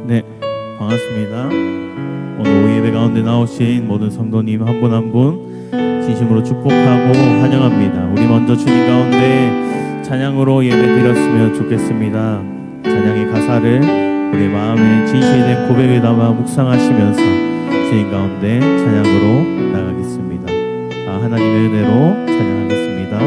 네, 반갑습니다. 오늘 오후 예배 가운데 나오신 모든 성도님 한 분 한 분 진심으로 축복하고 환영합니다. 우리 먼저 주님 가운데 찬양으로 예배 드렸으면 좋겠습니다. 찬양의 가사를 우리 마음에 진실이 된 고백에 담아 묵상하시면서 주님 가운데 찬양으로 나가겠습니다. 하나님의 은혜로 찬양하겠습니다.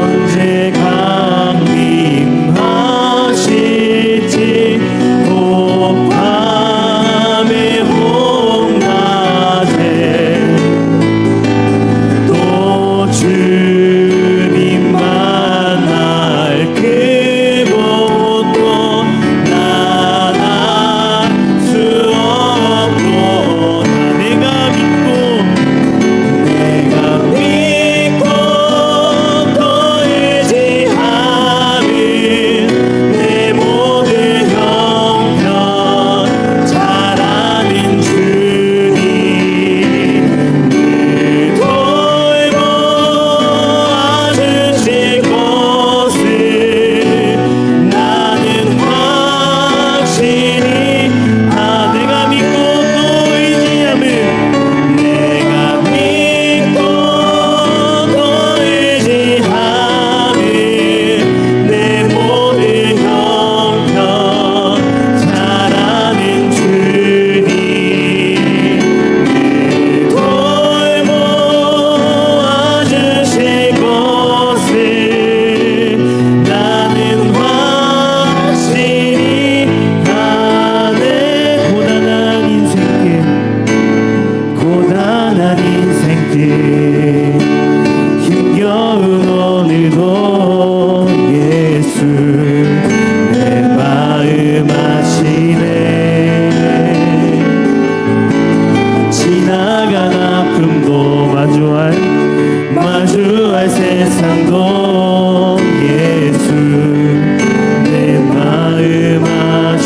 언제 강림하실지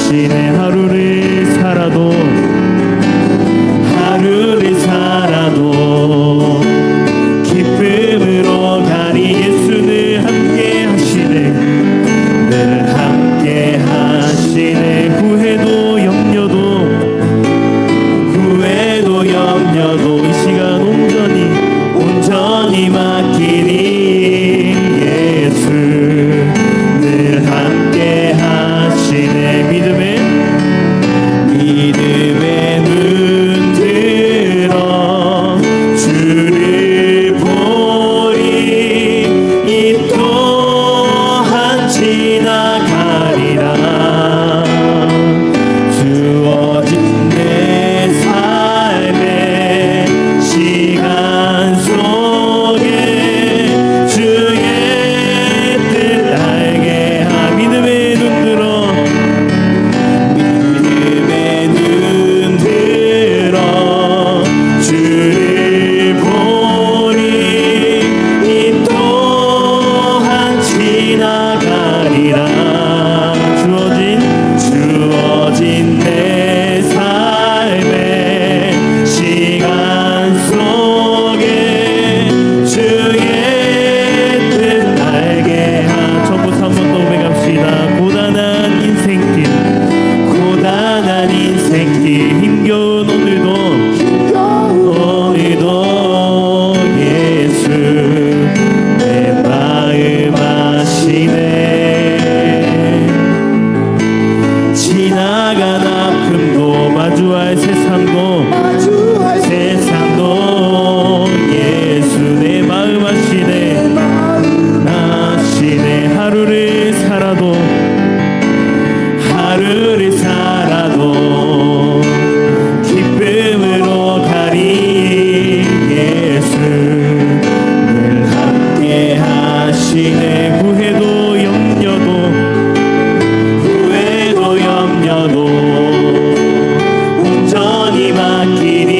하시네. 하루를 살아도 기쁨으로 가리. 예수는 함께 하시네. 늘 함께 하시네. 후회도 염려도 이 시간 온전히 맡기니. 예수 늘 함께 하시네. 믿음의 눈 들어 주를 보리. 이 또한 지나가리라. 주어진 내 삶의 시간 속에 주의 뜻 알게 하. 믿음의 눈 들어 주를 보니. 이 또한 지나가리라. 주어진 내 삶의 시간 속에 주의 뜻 알게 하. 전부터 한 번 더 고백합시다. 고단한 인생길 힘겨운 오늘도 예수 내 마음 아시네. 지나간 아픔도 마주할 세상도 예수 내 마음 아시네. 하루를 살아도 기쁨으로 가리. 예수 늘 함께 하시네. 후회도 염려도 온전히 맡기니.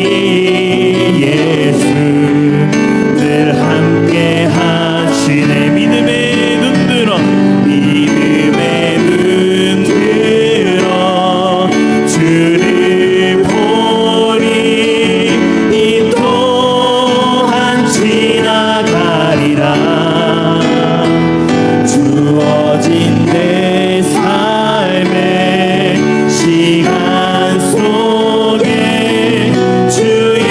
예수 늘 함께 하시네. 믿음의 눈 들어 주를 보니. 이 또한 지나가리라. 주어진 내 삶의 시간 속에 주의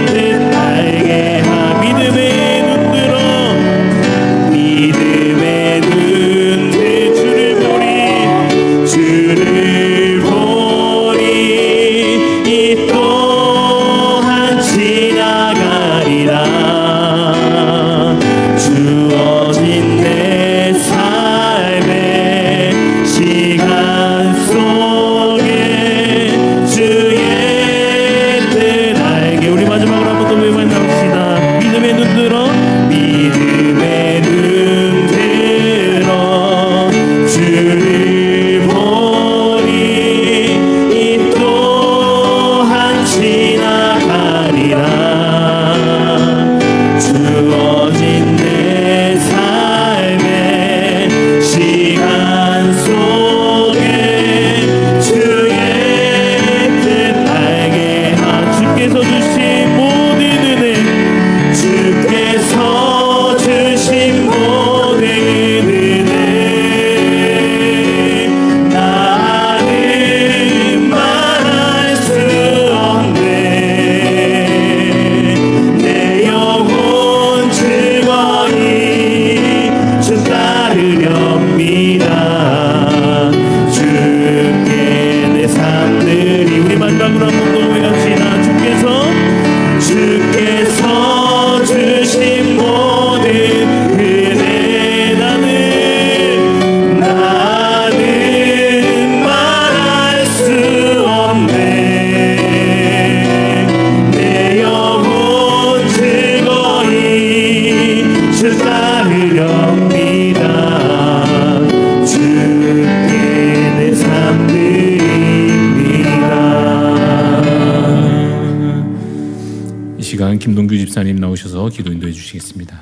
뜻 알게 하. 믿음의 눈 들어 주를 보니. 이 또한 지나가리라. 주어진 내 삶의 시간 속에 주의 뜻 알게. 우리 마지막으로 한 번 더 외쳐봅시다. 믿음의 눈 들어 주를 보니. 이 또한 지나가리라. 주어진 내 삶의 시간 속에 주의 뜻 알게 하. 주께서 주신 모든 은혜 나는 말할 수 없네. 내 영혼 즐거이 주 따르렵니다. 주께 내 삶들이. 우리 마지막으로 한 번 더 고백합시다. 주께서 주신 모든 은혜 나는 말할 수 없네. 내 영혼 즐거이 주 따르렵니다. 주께 내 삶드립니다. 이 시간 김동규 집사님 나오셔서 기도 인도해 주시겠습니다.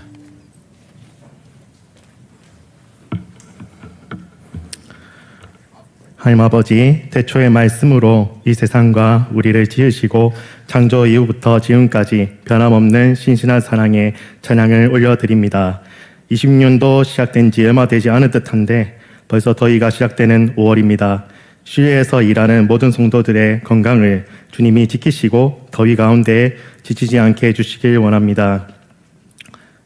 하나님 아버지, 태초의 말씀으로 이 세상과 우리를 지으시고 창조 이후부터 지금까지 변함없는 신실한 사랑에 찬양을 올려드립니다. 20년도 시작된 지 얼마 되지 않은 듯한데 벌써 더위가 시작되는 5월입니다. 실내에서 일하는 모든 성도들의 건강을 주님이 지키시고 더위 가운데 지치지 않게 해주시길 원합니다.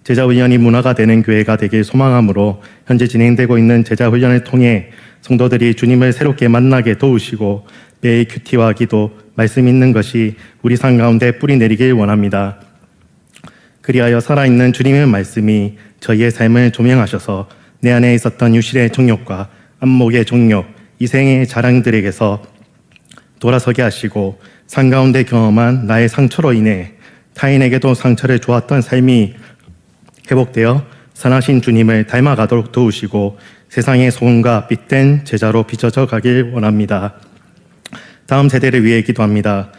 제자훈련이 문화가 되는 교회가 되길 소망하므로 현재 진행되고 있는 제자훈련을 통해 성도들이 주님을 새롭게 만나게 도우시고 매일 큐티와 기도, 말씀 있는 것이 우리 삶 가운데 뿌리 내리길 원합니다. 그리하여 살아있는 주님의 말씀이 저희의 삶을 조명하셔서 내 안에 있었던 유실의 정욕과 안목의 정욕, 이생의 자랑들에게서 돌아서게 하시고 삶 가운데 경험한 나의 상처로 인해 타인에게도 상처를 주었던 삶이 회복되어 선하신 주님을 닮아가도록 도우시고 세상의 소금과 빛된 제자로 비춰져 가길 원합니다. 다음 세대를 위해 기도합니다.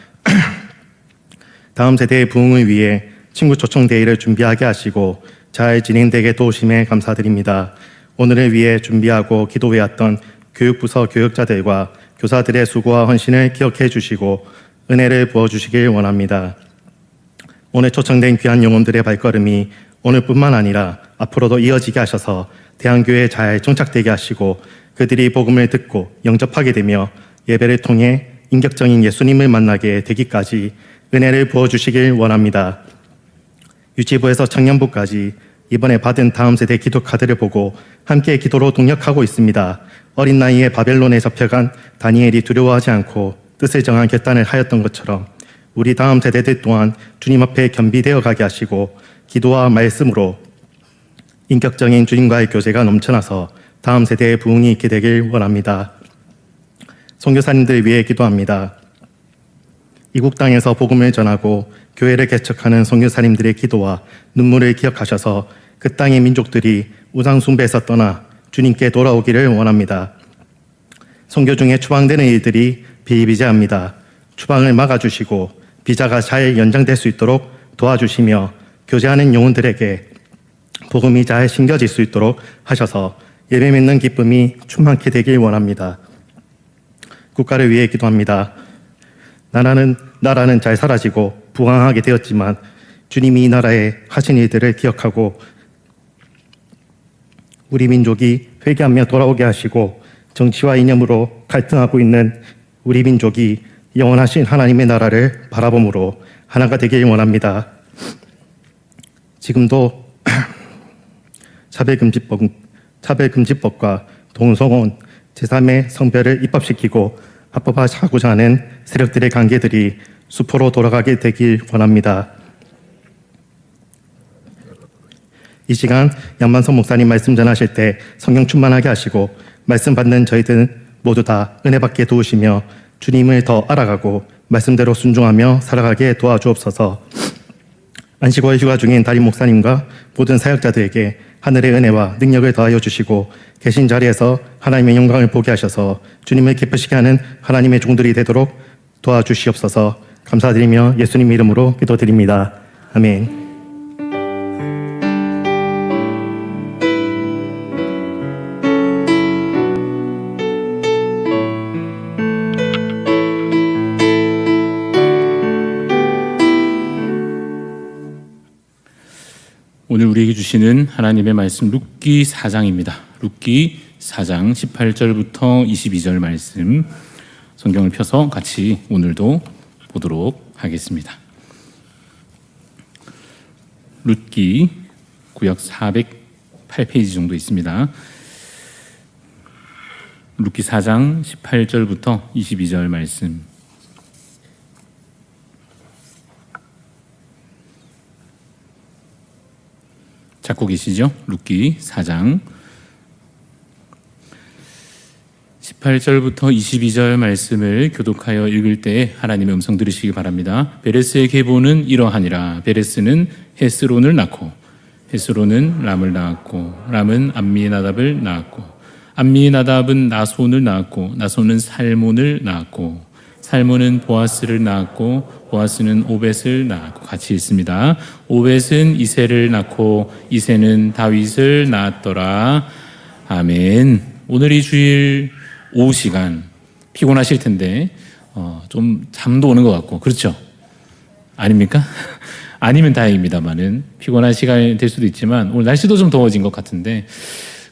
다음 세대의 부흥을 위해 친구 초청 대회를 준비하게 하시고 잘 진행되게 도우심에 감사드립니다. 오늘을 위해 준비하고 기도해왔던 교육부서 교육자들과 교사들의 수고와 헌신을 기억해 주시고 은혜를 부어주시길 원합니다. 오늘 초청된 귀한 영혼들의 발걸음이 오늘뿐만 아니라 앞으로도 이어지게 하셔서 대한교회에 잘 정착되게 하시고 그들이 복음을 듣고 영접하게 되며 예배를 통해 인격적인 예수님을 만나게 되기까지 은혜를 부어주시길 원합니다. 유치부에서 청년부까지 이번에 받은 다음 세대 기도 카드를 보고 함께 기도로 동력하고 있습니다. 어린 나이에 바벨론에 잡혀간 다니엘이 두려워하지 않고 뜻을 정한 결단을 하였던 것처럼 우리 다음 세대들 또한 주님 앞에 겸비되어 가게 하시고 기도와 말씀으로 인격적인 주님과의 교제가 넘쳐나서 다음 세대의 부흥이 있게 되길 원합니다. 선교사님들 위해 기도합니다. 이국 땅에서 복음을 전하고 교회를 개척하는 선교사님들의 기도와 눈물을 기억하셔서 그 땅의 민족들이 우상 숭배에서 떠나 주님께 돌아오기를 원합니다. 선교 중에 추방되는 일들이 비일비재합니다. 추방을 막아주시고 비자가 잘 연장될 수 있도록 도와주시며 교제하는 영혼들에게 복음이 잘 심겨질 수 있도록 하셔서 예배 믿는 기쁨이 충만케 되길 원합니다. 국가를 위해 기도합니다. 나라는 잘 사라지고 부강하게 되었지만 주님이 이 나라에 하신 일들을 기억하고 우리 민족이 회개하며 돌아오게 하시고 정치와 이념으로 갈등하고 있는 우리 민족이 영원하신 하나님의 나라를 바라봄으로 하나가 되길 원합니다. 지금도 차별금지법과 동성혼, 제3의 성별을 입법시키고 합법화하고자 하는 세력들의 관계들이 수포로 돌아가게 되길 원합니다. 이 시간 양만성 목사님 말씀 전하실 때 성령 충만하게 하시고 말씀 받는 저희들 모두 다 은혜 받게 도우시며 주님을 더 알아가고 말씀대로 순종하며 살아가게 도와주옵소서. 안식월 휴가 중인 담임 목사님과 모든 사역자들에게 하늘의 은혜와 능력을 더하여 주시고 계신 자리에서 하나님의 영광을 보게 하셔서 주님을 기쁘시게 하는 하나님의 종들이 되도록 도와주시옵소서. 감사드리며 예수님 이름으로 기도드립니다. 아멘. 오늘 우리에게 주시는 하나님의 말씀 룻기 4장입니다. 룻기 4장 18절부터 22절 말씀 성경을 펴서 같이 오늘도 보도록 하겠습니다. 룻기 구역 408페이지 정도 있습니다. 룻기 4장 18절부터 22절 말씀 찾고 계시죠? 룻기 4장 18절부터 22절 말씀을 교독하여 읽을 때 하나님의 음성 들으시기 바랍니다. 베레스의 계보는 이러하니라. 베레스는 헤스론을 낳고 헤스론은 람을 낳았고 람은 암미나답을 낳았고 암미나답은 나손을 낳았고 나손은 살몬을 낳았고 살몬은 보아스를 낳았고 보아스는 오벳을 낳았고 같이 읽습니다. 오벳은 이새를 낳고 이새는 다윗을 낳았더라. 아멘. 오늘 이 주일 오후 시간 피곤하실 텐데 좀 잠도 오는 것 같고 그렇죠? 아닙니까? 아니면 다행입니다만은 피곤한 시간이 될 수도 있지만 오늘 날씨도 좀 더워진 것 같은데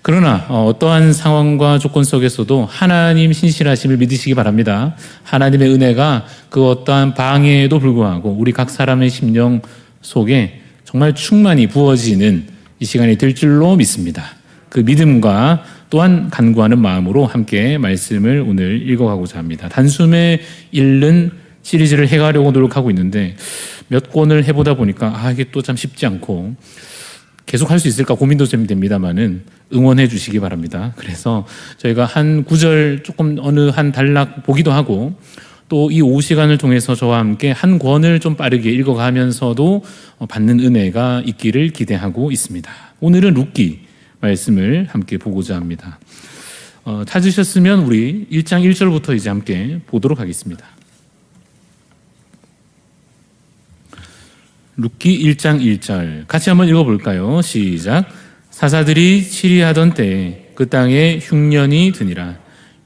그러나 어떠한 상황과 조건 속에서도 하나님 신실하심을 믿으시기 바랍니다. 하나님의 은혜가 그 어떠한 방해에도 불구하고 우리 각 사람의 심령 속에 정말 충만히 부어지는 이 시간이 될 줄로 믿습니다. 그 믿음과 또한 간구하는 마음으로 함께 말씀을 오늘 읽어가고자 합니다. 단숨에 읽는 시리즈를 해가려고 노력하고 있는데 몇 권을 해보다 보니까 이게 또 참 쉽지 않고 계속 할 수 있을까 고민도 좀 됩니다만은 응원해 주시기 바랍니다. 그래서 저희가 한 구절 조금 어느 한 단락 보기도 하고 또 이 오후 시간을 통해서 저와 함께 한 권을 좀 빠르게 읽어가면서도 받는 은혜가 있기를 기대하고 있습니다. 오늘은 룻기 말씀을 함께 보고자 합니다. 찾으셨으면 우리 1장 1절부터 이제 함께 보도록 하겠습니다. 룻기 1장 1절 같이 한번 읽어볼까요? 시작. 사사들이 치리하던 때에 그 땅에 흉년이 드니라.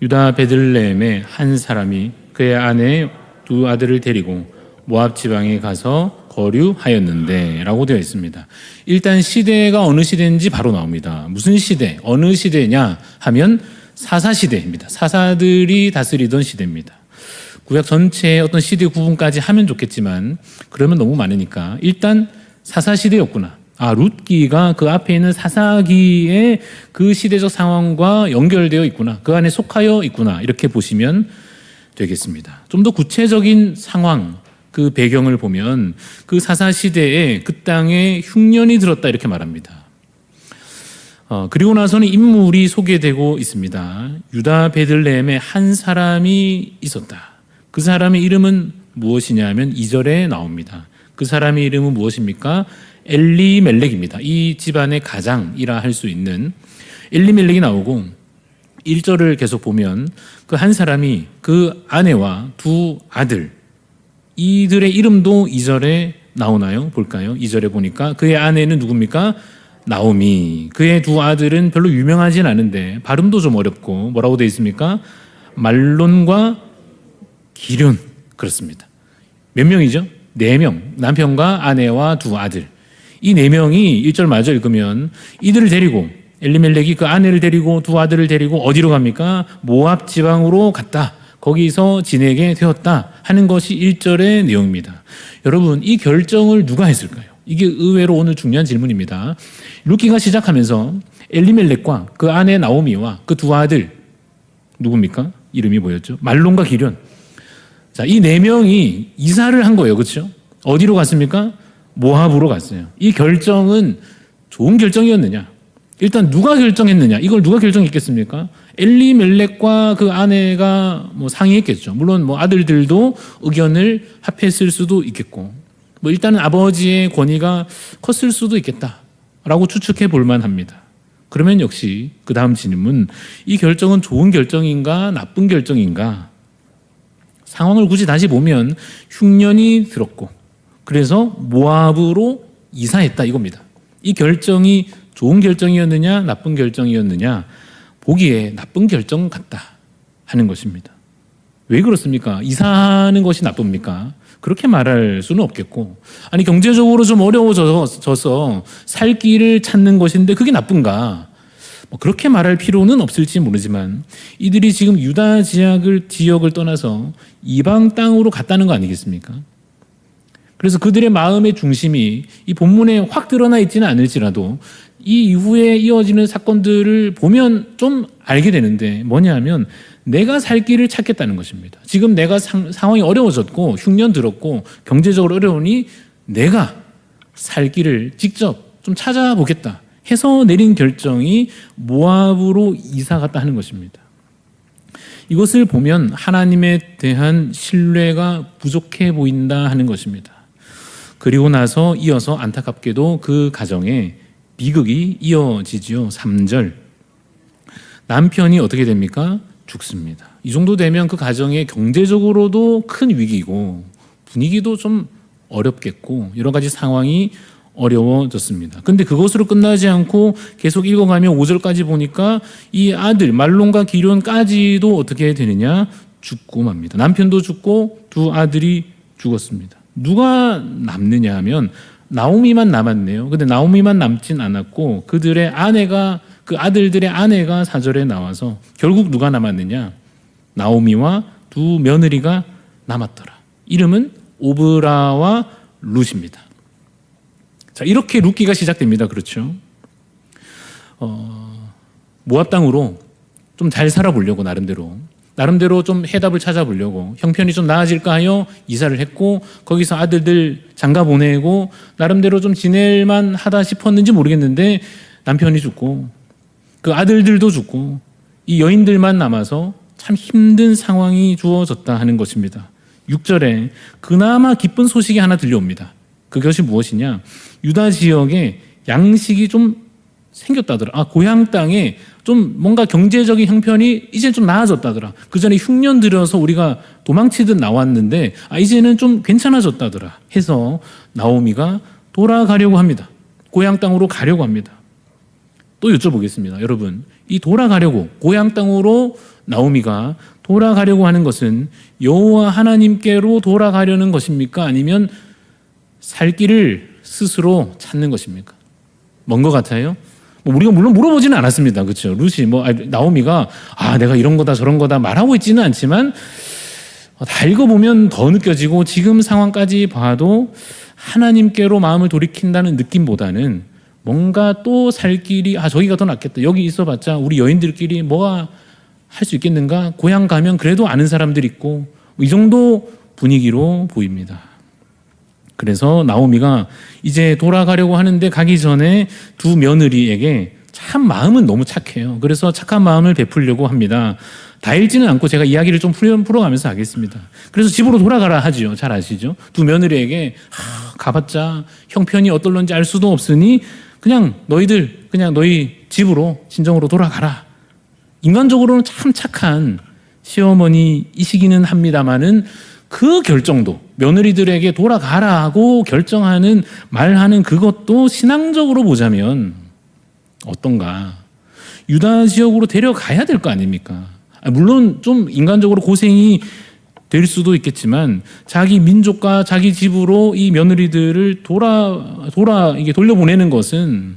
유다 베들레헴의 한 사람이 그의 아내 두 아들을 데리고 모압 지방에 가서 거류하였는데 라고 되어 있습니다. 일단 시대가 어느 시대인지 바로 나옵니다. 무슨 시대, 어느 시대냐 하면 사사시대입니다. 사사들이 다스리던 시대입니다. 구약 전체의 어떤 시대 구분까지 하면 좋겠지만 그러면 너무 많으니까 일단 사사시대였구나. 룻기가 그 앞에 있는 사사기의 그 시대적 상황과 연결되어 있구나. 그 안에 속하여 있구나. 이렇게 보시면 되겠습니다. 좀 더 구체적인 상황, 그 배경을 보면 그 사사시대에 그 땅에 흉년이 들었다 이렇게 말합니다. 그리고 나서는 인물이 소개되고 있습니다. 유다 베들레헴에 한 사람이 있었다. 그 사람의 이름은 무엇이냐 하면 2절에 나옵니다. 그 사람의 이름은 무엇입니까? 엘리멜렉입니다. 이 집안의 가장이라 할 수 있는 엘리멜렉이 나오고 1절을 계속 보면 그 한 사람이 그 아내와 두 아들 이들의 이름도 2절에 나오나요? 볼까요? 2절에 보니까 그의 아내는 누굽니까? 나오미. 그의 두 아들은 별로 유명하진 않은데 발음도 좀 어렵고 뭐라고 되어 있습니까? 말론과 기륜. 그렇습니다. 몇 명이죠? 4명. 남편과 아내와 두 아들. 이 4명이 1절 마저 읽으면 이들을 데리고 엘리멜렉이 그 아내를 데리고 두 아들을 데리고 어디로 갑니까? 모압 지방으로 갔다. 거기서 지내게 되었다 하는 것이 1절의 내용입니다. 여러분, 이 결정을 누가 했을까요? 이게 의외로 오늘 중요한 질문입니다. 룻기가 시작하면서 엘리멜렉과 그 아내 나오미와 그 두 아들 누굽니까? 이름이 뭐였죠? 말론과 기륜. 자, 이 4명이 이사를 한 거예요. 그렇죠? 어디로 갔습니까? 모압으로 갔어요. 이 결정은 좋은 결정이었느냐? 일단 누가 결정했느냐? 이걸 누가 결정했겠습니까? 엘리멜렉과 그 아내가 상의했겠죠. 물론 아들들도 의견을 합했을 수도 있겠고, 일단은 아버지의 권위가 컸을 수도 있겠다라고 추측해 볼 만합니다. 그러면 역시 그 다음 질문, 이 결정은 좋은 결정인가 나쁜 결정인가? 상황을 굳이 다시 보면 흉년이 들었고 그래서 모압으로 이사했다 이겁니다. 이 결정이 좋은 결정이었느냐 나쁜 결정이었느냐 보기에 나쁜 결정 같다 하는 것입니다. 왜 그렇습니까? 이사하는 것이 나쁩니까? 그렇게 말할 수는 없겠고, 아니 경제적으로 좀 어려워져서 살 길을 찾는 것인데 그게 나쁜가? 그렇게 말할 필요는 없을지 모르지만 이들이 지금 유다 지역을 떠나서 이방 땅으로 갔다는 거 아니겠습니까? 그래서 그들의 마음의 중심이 이 본문에 확 드러나 있지는 않을지라도 이 이후에 이어지는 사건들을 보면 좀 알게 되는데 뭐냐 하면 내가 살 길을 찾겠다는 것입니다. 지금 내가 상황이 어려워졌고 흉년 들었고 경제적으로 어려우니 내가 살 길을 직접 좀 찾아보겠다 해서 내린 결정이 모압으로 이사 갔다 하는 것입니다. 이것을 보면 하나님에 대한 신뢰가 부족해 보인다 하는 것입니다. 그리고 나서 이어서 안타깝게도 그 가정에 비극이 이어지지요. 3절. 남편이 어떻게 됩니까? 죽습니다. 이 정도 되면 그 가정에 경제적으로도 큰 위기고 분위기도 좀 어렵겠고 여러 가지 상황이 어려워졌습니다. 근데 그것으로 끝나지 않고 계속 읽어가면 5절까지 보니까 이 아들 말론과 기륜까지도 어떻게 되느냐? 죽고 맙니다. 남편도 죽고 두 아들이 죽었습니다. 누가 남느냐 하면 나오미만 남았네요. 근데 나오미만 남진 않았고 그들의 아내가, 그 아들들의 아내가 4절에 나와서 결국 누가 남았느냐? 나오미와 두 며느리가 남았더라. 이름은 오브라와 룻입니다. 자, 이렇게 룻기가 시작됩니다. 그렇죠? 모압 땅으로 좀 잘 살아보려고 나름대로 좀 해답을 찾아보려고 형편이 좀 나아질까 하여 이사를 했고 거기서 아들들 장가 보내고 나름대로 좀 지낼만 하다 싶었는지 모르겠는데 남편이 죽고 그 아들들도 죽고 이 여인들만 남아서 참 힘든 상황이 주어졌다 하는 것입니다. 6절에 그나마 기쁜 소식이 하나 들려옵니다. 그것이 무엇이냐? 유다 지역에 양식이 좀 생겼다더라. 고향 땅에 좀 뭔가 경제적인 형편이 이제 좀 나아졌다더라. 그 전에 흉년 들여서 우리가 도망치듯 나왔는데 이제는 좀 괜찮아졌다더라. 해서 나오미가 돌아가려고 합니다. 고향 땅으로 가려고 합니다. 또 여쭤보겠습니다. 여러분, 이 돌아가려고 고향 땅으로 나오미가 돌아가려고 하는 것은 여호와 하나님께로 돌아가려는 것입니까? 아니면 살 길을 스스로 찾는 것입니까? 뭔 것 같아요? 우리가 물론 물어보지는 않았습니다. 그렇죠? 룻이 나오미가 내가 이런 거다 저런 거다 말하고 있지는 않지만 다 읽어보면 더 느껴지고 지금 상황까지 봐도 하나님께로 마음을 돌이킨다는 느낌보다는 뭔가 또 살 길이 저기가 더 낫겠다. 여기 있어봤자 우리 여인들끼리 뭐가 할 수 있겠는가? 고향 가면 그래도 아는 사람들 있고 이 정도 분위기로 보입니다. 그래서 나오미가 이제 돌아가려고 하는데 가기 전에 두 며느리에게 참 마음은 너무 착해요. 그래서 착한 마음을 베풀려고 합니다. 다 읽지는 않고 제가 이야기를 좀 풀어가면서 하겠습니다. 그래서 집으로 돌아가라 하지요. 잘 아시죠? 두 며느리에게 가봤자 형편이 어떨런지 알 수도 없으니 그냥 너희 집으로 친정으로 돌아가라. 인간적으로는 참 착한 시어머니이시기는 합니다마는 그 결정도 며느리들에게 돌아가라고 결정하는 말하는 그것도 신앙적으로 보자면 어떤가? 유다 지역으로 데려가야 될 거 아닙니까? 물론 좀 인간적으로 고생이 될 수도 있겠지만 자기 민족과 자기 집으로 이 며느리들을 이게 돌려보내는 것은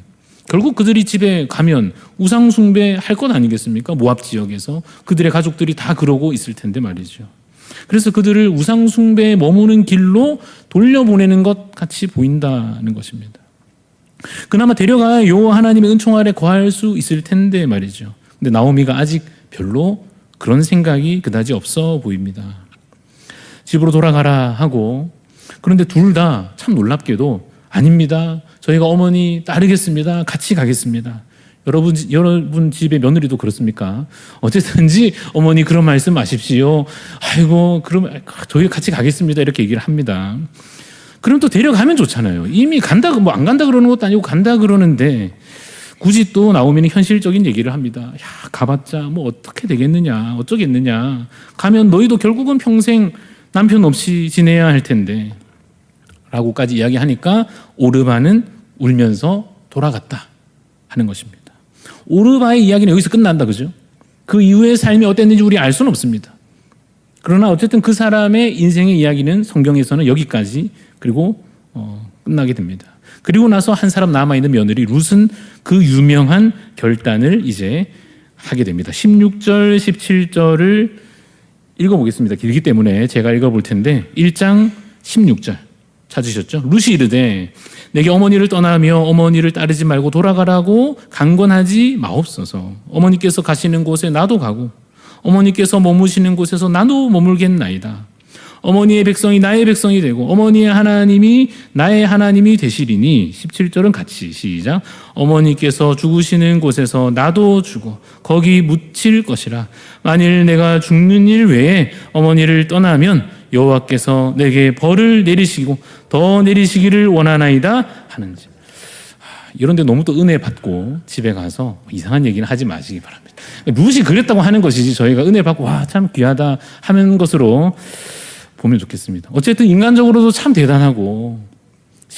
결국 그들이 집에 가면 우상 숭배할 것 아니겠습니까? 모압 지역에서 그들의 가족들이 다 그러고 있을 텐데 말이죠. 그래서 그들을 우상 숭배에 머무는 길로 돌려보내는 것 같이 보인다는 것입니다. 그나마 데려가야 여호와 하나님의 은총 아래 거할 수 있을 텐데 말이죠. 근데 나오미가 아직 별로 그런 생각이 그다지 없어 보입니다. 집으로 돌아가라 하고 그런데 둘 다 참 놀랍게도 아닙니다. 저희가 어머니 따르겠습니다. 같이 가겠습니다. 여러분 집의 며느리도 그렇습니까? 어쨌든지 어머니 그런 말씀 마십시오. 그러면 저희 같이 가겠습니다. 이렇게 얘기를 합니다. 그럼 또 데려가면 좋잖아요. 이미 간다, 안 간다 그러는 것도 아니고 간다 그러는데 굳이 또 나오면 현실적인 얘기를 합니다. 가봤자 어떻게 되겠느냐, 어쩌겠느냐. 가면 너희도 결국은 평생 남편 없이 지내야 할 텐데. 라고까지 이야기하니까 오르바는 울면서 돌아갔다 하는 것입니다. 오르바의 이야기는 여기서 끝난다, 그죠? 그 이후의 삶이 어땠는지 우리 알 수는 없습니다. 그러나 어쨌든 그 사람의 인생의 이야기는 성경에서는 여기까지 그리고 끝나게 됩니다. 그리고 나서 한 사람 남아있는 며느리 룻은 그 유명한 결단을 이제 하게 됩니다. 16절, 17절을 읽어보겠습니다. 길기 때문에 제가 읽어볼 텐데 1장 16절 찾으셨죠? 룻이 이르되 내게 어머니를 떠나며 어머니를 따르지 말고 돌아가라고 강권하지 마옵소서. 어머니께서 가시는 곳에 나도 가고 어머니께서 머무시는 곳에서 나도 머물겠나이다. 어머니의 백성이 나의 백성이 되고 어머니의 하나님이 나의 하나님이 되시리니 17절은 같이 시작. 어머니께서 죽으시는 곳에서 나도 죽어 거기 묻힐 것이라. 만일 내가 죽는 일 외에 어머니를 떠나면 여호와께서 내게 벌을 내리시고 더 내리시기를 원하나이다 하는지. 이런데 너무 또 은혜 받고 집에 가서 이상한 얘기는 하지 마시기 바랍니다. 룻이 그랬다고 하는 것이지 저희가 은혜 받고 와 참 귀하다 하는 것으로 보면 좋겠습니다. 어쨌든 인간적으로도 참 대단하고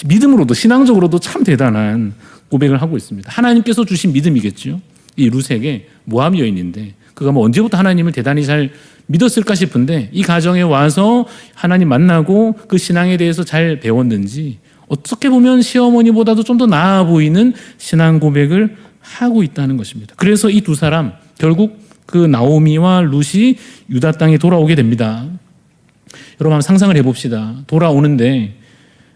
믿음으로도 신앙적으로도 참 대단한 고백을 하고 있습니다. 하나님께서 주신 믿음이겠죠. 이 룻에게 모압 여인인데 그가 언제부터 하나님을 대단히 잘 믿었을까 싶은데 이 가정에 와서 하나님 만나고 그 신앙에 대해서 잘 배웠는지 어떻게 보면 시어머니보다도 좀 더 나아 보이는 신앙 고백을 하고 있다는 것입니다. 그래서 이 두 사람 결국 그 나오미와 룻이 유다 땅에 돌아오게 됩니다. 여러분 한번 상상을 해봅시다. 돌아오는데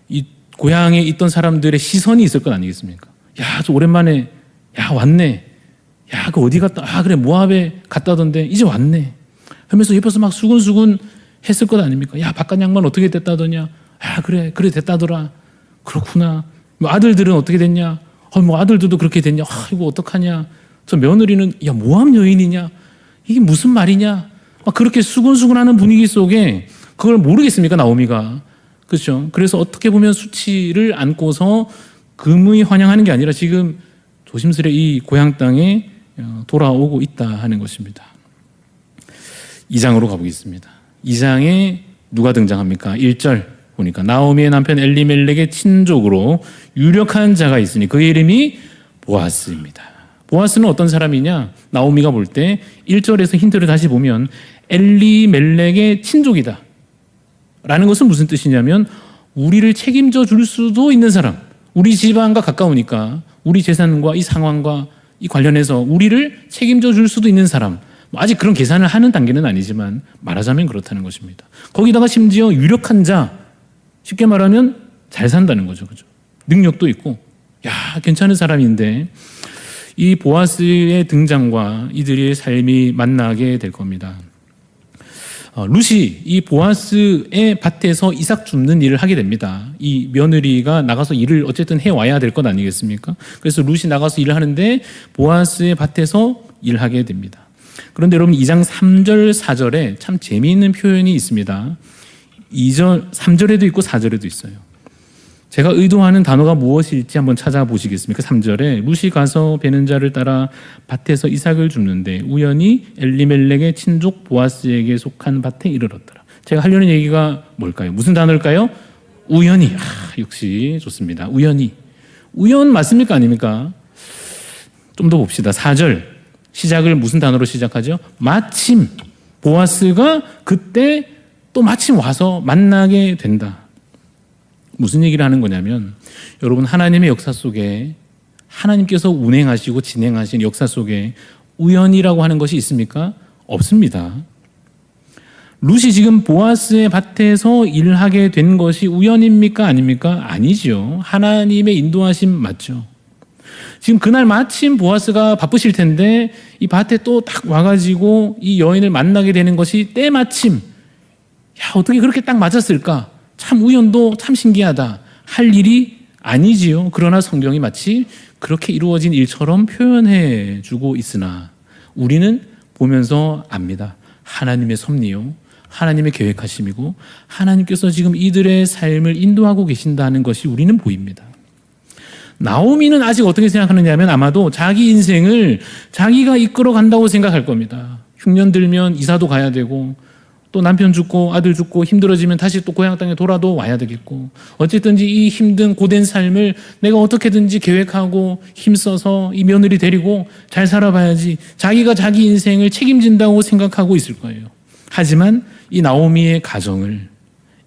이 고향에 있던 사람들의 시선이 있을 것 아니겠습니까? 야, 저 오랜만에 야 왔네. 야, 그 어디 갔다? 아, 그래 모압에 갔다던데 이제 왔네. 하면서 옆에서 막 수근수근 했을 것 아닙니까? 야, 바깥 양반 어떻게 됐다더냐? 야, 그래 됐다더라. 그렇구나. 뭐 아들들은 어떻게 됐냐? 뭐 아들들도 그렇게 됐냐? 아, 이거 어떡하냐? 저 며느리는 야, 모압 여인이냐? 이게 무슨 말이냐? 막 그렇게 수근수근하는 분위기 속에 그걸 모르겠습니까, 나오미가? 그렇죠? 그래서 어떻게 보면 수치를 안고서 금의 환영하는 게 아니라 지금 조심스레 이 고향 땅에 돌아오고 있다 하는 것입니다. 2장으로 가보겠습니다. 2장에 누가 등장합니까? 1절 보니까 나오미의 남편 엘리멜렉의 친족으로 유력한 자가 있으니 그의 이름이 보아스입니다. 보아스는 어떤 사람이냐? 나오미가 볼 때 1절에서 힌트를 다시 보면 엘리멜렉의 친족이다 라는 것은 무슨 뜻이냐면 우리를 책임져 줄 수도 있는 사람, 우리 집안과 가까우니까 우리 재산과 이 상황과 이 관련해서 우리를 책임져 줄 수도 있는 사람, 아직 그런 계산을 하는 단계는 아니지만 말하자면 그렇다는 것입니다. 거기다가 심지어 유력한 자, 쉽게 말하면 잘 산다는 거죠. 그죠? 능력도 있고 야, 괜찮은 사람인데 이 보아스의 등장과 이들의 삶이 만나게 될 겁니다. 룻이 이 보아스의 밭에서 이삭 줍는 일을 하게 됩니다. 이 며느리가 나가서 일을 어쨌든 해와야 될 것 아니겠습니까? 그래서 룻이 나가서 일을 하는데 보아스의 밭에서 일하게 됩니다. 그런데 여러분 2장 3절 4절에 참 재미있는 표현이 있습니다. 3절에도 있고 4절에도 있어요. 제가 의도하는 단어가 무엇일지 한번 찾아보시겠습니까? 3절에 룻이 가서 베는 자를 따라 밭에서 이삭을 줍는데 우연히 엘리멜렉의 친족 보아스에게 속한 밭에 이르렀더라. 제가 하려는 얘기가 뭘까요? 무슨 단어일까요? 우연히. 역시 좋습니다. 우연히. 우연 맞습니까? 아닙니까? 좀 더 봅시다. 4절 시작을 무슨 단어로 시작하죠? 마침. 보아스가 그때 또 마침 와서 만나게 된다. 무슨 얘기를 하는 거냐면 여러분 하나님의 역사 속에 하나님께서 운행하시고 진행하신 역사 속에 우연이라고 하는 것이 있습니까? 없습니다. 룻이 지금 보아스의 밭에서 일하게 된 것이 우연입니까? 아닙니까? 아니죠. 하나님의 인도하심 맞죠. 지금 그날 마침 보아스가 바쁘실 텐데 이 밭에 또 딱 와가지고 이 여인을 만나게 되는 것이 때마침 야, 어떻게 그렇게 딱 맞았을까? 참 우연도 참 신기하다 할 일이 아니지요. 그러나 성경이 마치 그렇게 이루어진 일처럼 표현해 주고 있으나 우리는 보면서 압니다. 하나님의 섭리요, 하나님의 계획하심이고 하나님께서 지금 이들의 삶을 인도하고 계신다는 것이 우리는 보입니다. 나오미는 아직 어떻게 생각하느냐 하면 아마도 자기 인생을 자기가 이끌어 간다고 생각할 겁니다. 흉년 들면 이사도 가야 되고 또 남편 죽고 아들 죽고 힘들어지면 다시 또 고향 땅에 돌아도 와야 되겠고 어쨌든지 이 힘든 고된 삶을 내가 어떻게든지 계획하고 힘써서 이 며느리 데리고 잘 살아봐야지 자기가 자기 인생을 책임진다고 생각하고 있을 거예요. 하지만 이 나오미의 가정을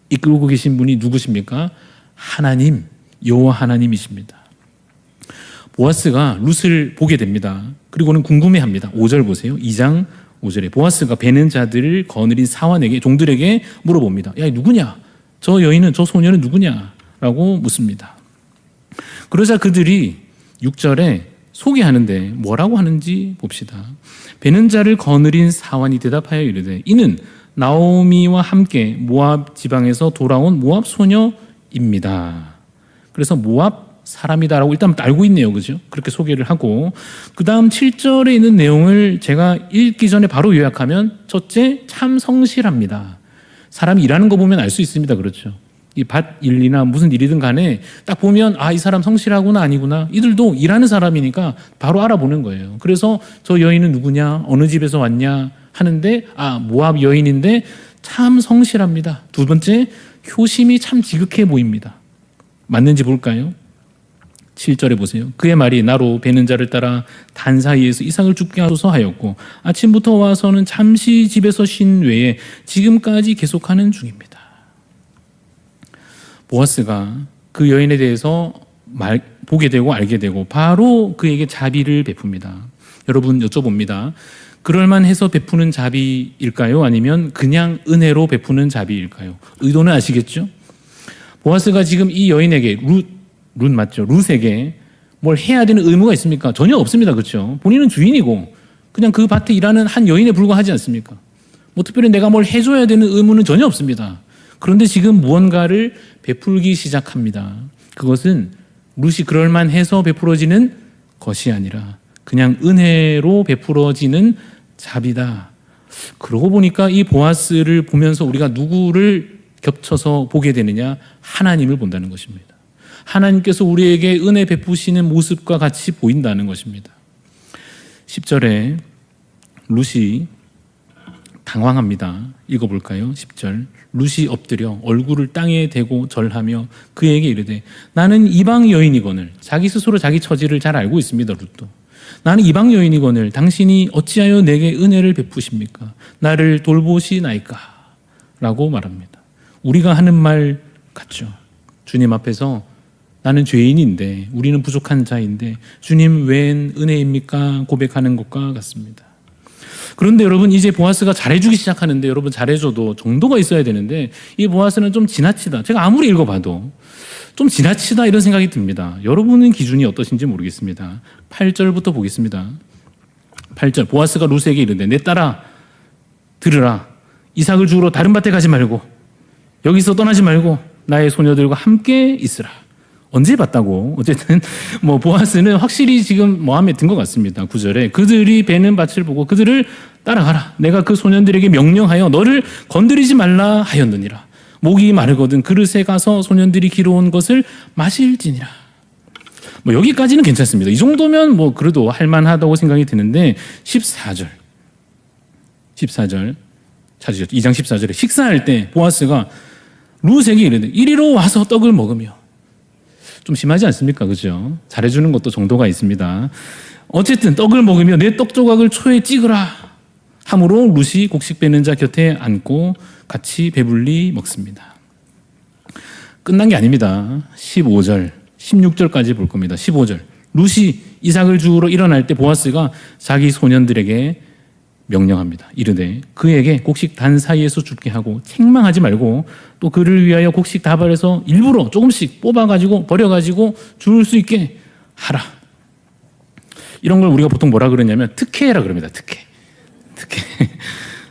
이끌고 계신 분이 누구십니까? 하나님, 여호와 하나님이십니다. 보아스가 룻을 보게 됩니다. 그리고는 궁금해합니다. 5절 보세요. 2장 5절에 보아스가 베는 자들을 거느린 사환에게 종들에게 물어봅니다. 야, 누구냐? 저 여인은 저 소녀는 누구냐? 라고 묻습니다. 그러자 그들이 6절에 소개하는데 뭐라고 하는지 봅시다. 베는 자를 거느린 사환이 대답하여 이르되 이는 나오미와 함께 모압 지방에서 돌아온 모압 소녀입니다. 그래서 모압 사람이다라고 일단 알고 있네요. 그죠? 그렇게 소개를 하고 그 다음 7절에 있는 내용을 제가 읽기 전에 바로 요약하면 첫째, 참 성실합니다. 사람이 일하는 거 보면 알 수 있습니다. 그렇죠? 이 밭 일이나 무슨 일이든 간에 딱 보면 아, 이 사람 성실하구나 아니구나. 이들도 일하는 사람이니까 바로 알아보는 거예요. 그래서 저 여인은 누구냐? 어느 집에서 왔냐? 하는데 아, 모압 여인인데 참 성실합니다. 두 번째, 효심이 참 지극해 보입니다. 맞는지 볼까요? 7절에 보세요. 그의 말이 나로 베는 자를 따라 단 사이에서 이삭을 죽게 하소서 하였고 아침부터 와서는 잠시 집에서 쉰 외에 지금까지 계속하는 중입니다. 보아스가 그 여인에 대해서 보게 되고 알게 되고 바로 그에게 자비를 베풉니다. 여러분 여쭤봅니다. 그럴만해서 베푸는 자비일까요? 아니면 그냥 은혜로 베푸는 자비일까요? 의도는 아시겠죠? 보아스가 지금 이 여인에게 룻 맞죠? 룻에게 뭘 해야 되는 의무가 있습니까? 전혀 없습니다. 그렇죠? 본인은 주인이고 그냥 그 밭에 일하는 한 여인에 불과하지 않습니까? 뭐 특별히 내가 뭘 해줘야 되는 의무는 전혀 없습니다. 그런데 지금 무언가를 베풀기 시작합니다. 그것은 룻이 그럴만해서 베풀어지는 것이 아니라 그냥 은혜로 베풀어지는 자비다. 그러고 보니까 이 보아스를 보면서 우리가 누구를 겹쳐서 보게 되느냐? 하나님을 본다는 것입니다. 하나님께서 우리에게 은혜 베푸시는 모습과 같이 보인다는 것입니다. 10절에 룻이 당황합니다. 읽어볼까요? 10절. 룻이 엎드려 얼굴을 땅에 대고 절하며 그에게 이르되 나는 이방 여인이거늘. 자기 스스로 자기 처지를 잘 알고 있습니다. 룻도. 나는 이방 여인이거늘 당신이 어찌하여 내게 은혜를 베푸십니까? 나를 돌보시나이까? 라고 말합니다. 우리가 하는 말 같죠. 주님 앞에서 나는 죄인인데 우리는 부족한 자인데 주님 웬 은혜입니까? 고백하는 것과 같습니다. 그런데 여러분 이제 보아스가 잘해주기 시작하는데 여러분 잘해줘도 정도가 있어야 되는데 이 보아스는 좀 지나치다. 제가 아무리 읽어봐도 좀 지나치다 이런 생각이 듭니다. 여러분은 기준이 어떠신지 모르겠습니다. 8절부터 보겠습니다. 8절 보아스가 룻에게 이르되 내 딸아 들으라. 이삭을 주우러 다른 밭에 가지 말고 여기서 떠나지 말고 나의 소녀들과 함께 있으라. 언제 봤다고? 어쨌든 뭐 보아스는 확실히 지금 마음에 든 것 같습니다. 9절에 그들이 베는 밭을 보고 그들을 따라가라. 내가 그 소년들에게 명령하여 너를 건드리지 말라 하였느니라. 목이 마르거든 그릇에 가서 소년들이 기러온 것을 마실지니라. 뭐 여기까지는 괜찮습니다. 이 정도면 뭐 그래도 할만하다고 생각이 드는데 14절 찾으셨죠? 2장 14절에 식사할 때 보아스가 룻에게 이르되 이리로 와서 떡을 먹으며 좀 심하지 않습니까? 그죠? 잘해주는 것도 정도가 있습니다. 어쨌든 떡을 먹으며 내 떡 조각을 초에 찍으라 함으로 룻이 곡식 빼는 자 곁에 앉고 같이 배불리 먹습니다. 끝난 게 아닙니다. 15절, 16절까지 볼 겁니다. 15절 룻이 이삭을 주우러 일어날 때 보아스가 자기 소년들에게 명령합니다. 이르되 그에게 곡식 단 사이에서 죽게 하고 책망하지 말고 또 그를 위하여 곡식 다발에서 일부러 조금씩 뽑아가지고 버려가지고 줄 수 있게 하라. 이런 걸 우리가 보통 뭐라 그러냐면 특혜라 그럽니다.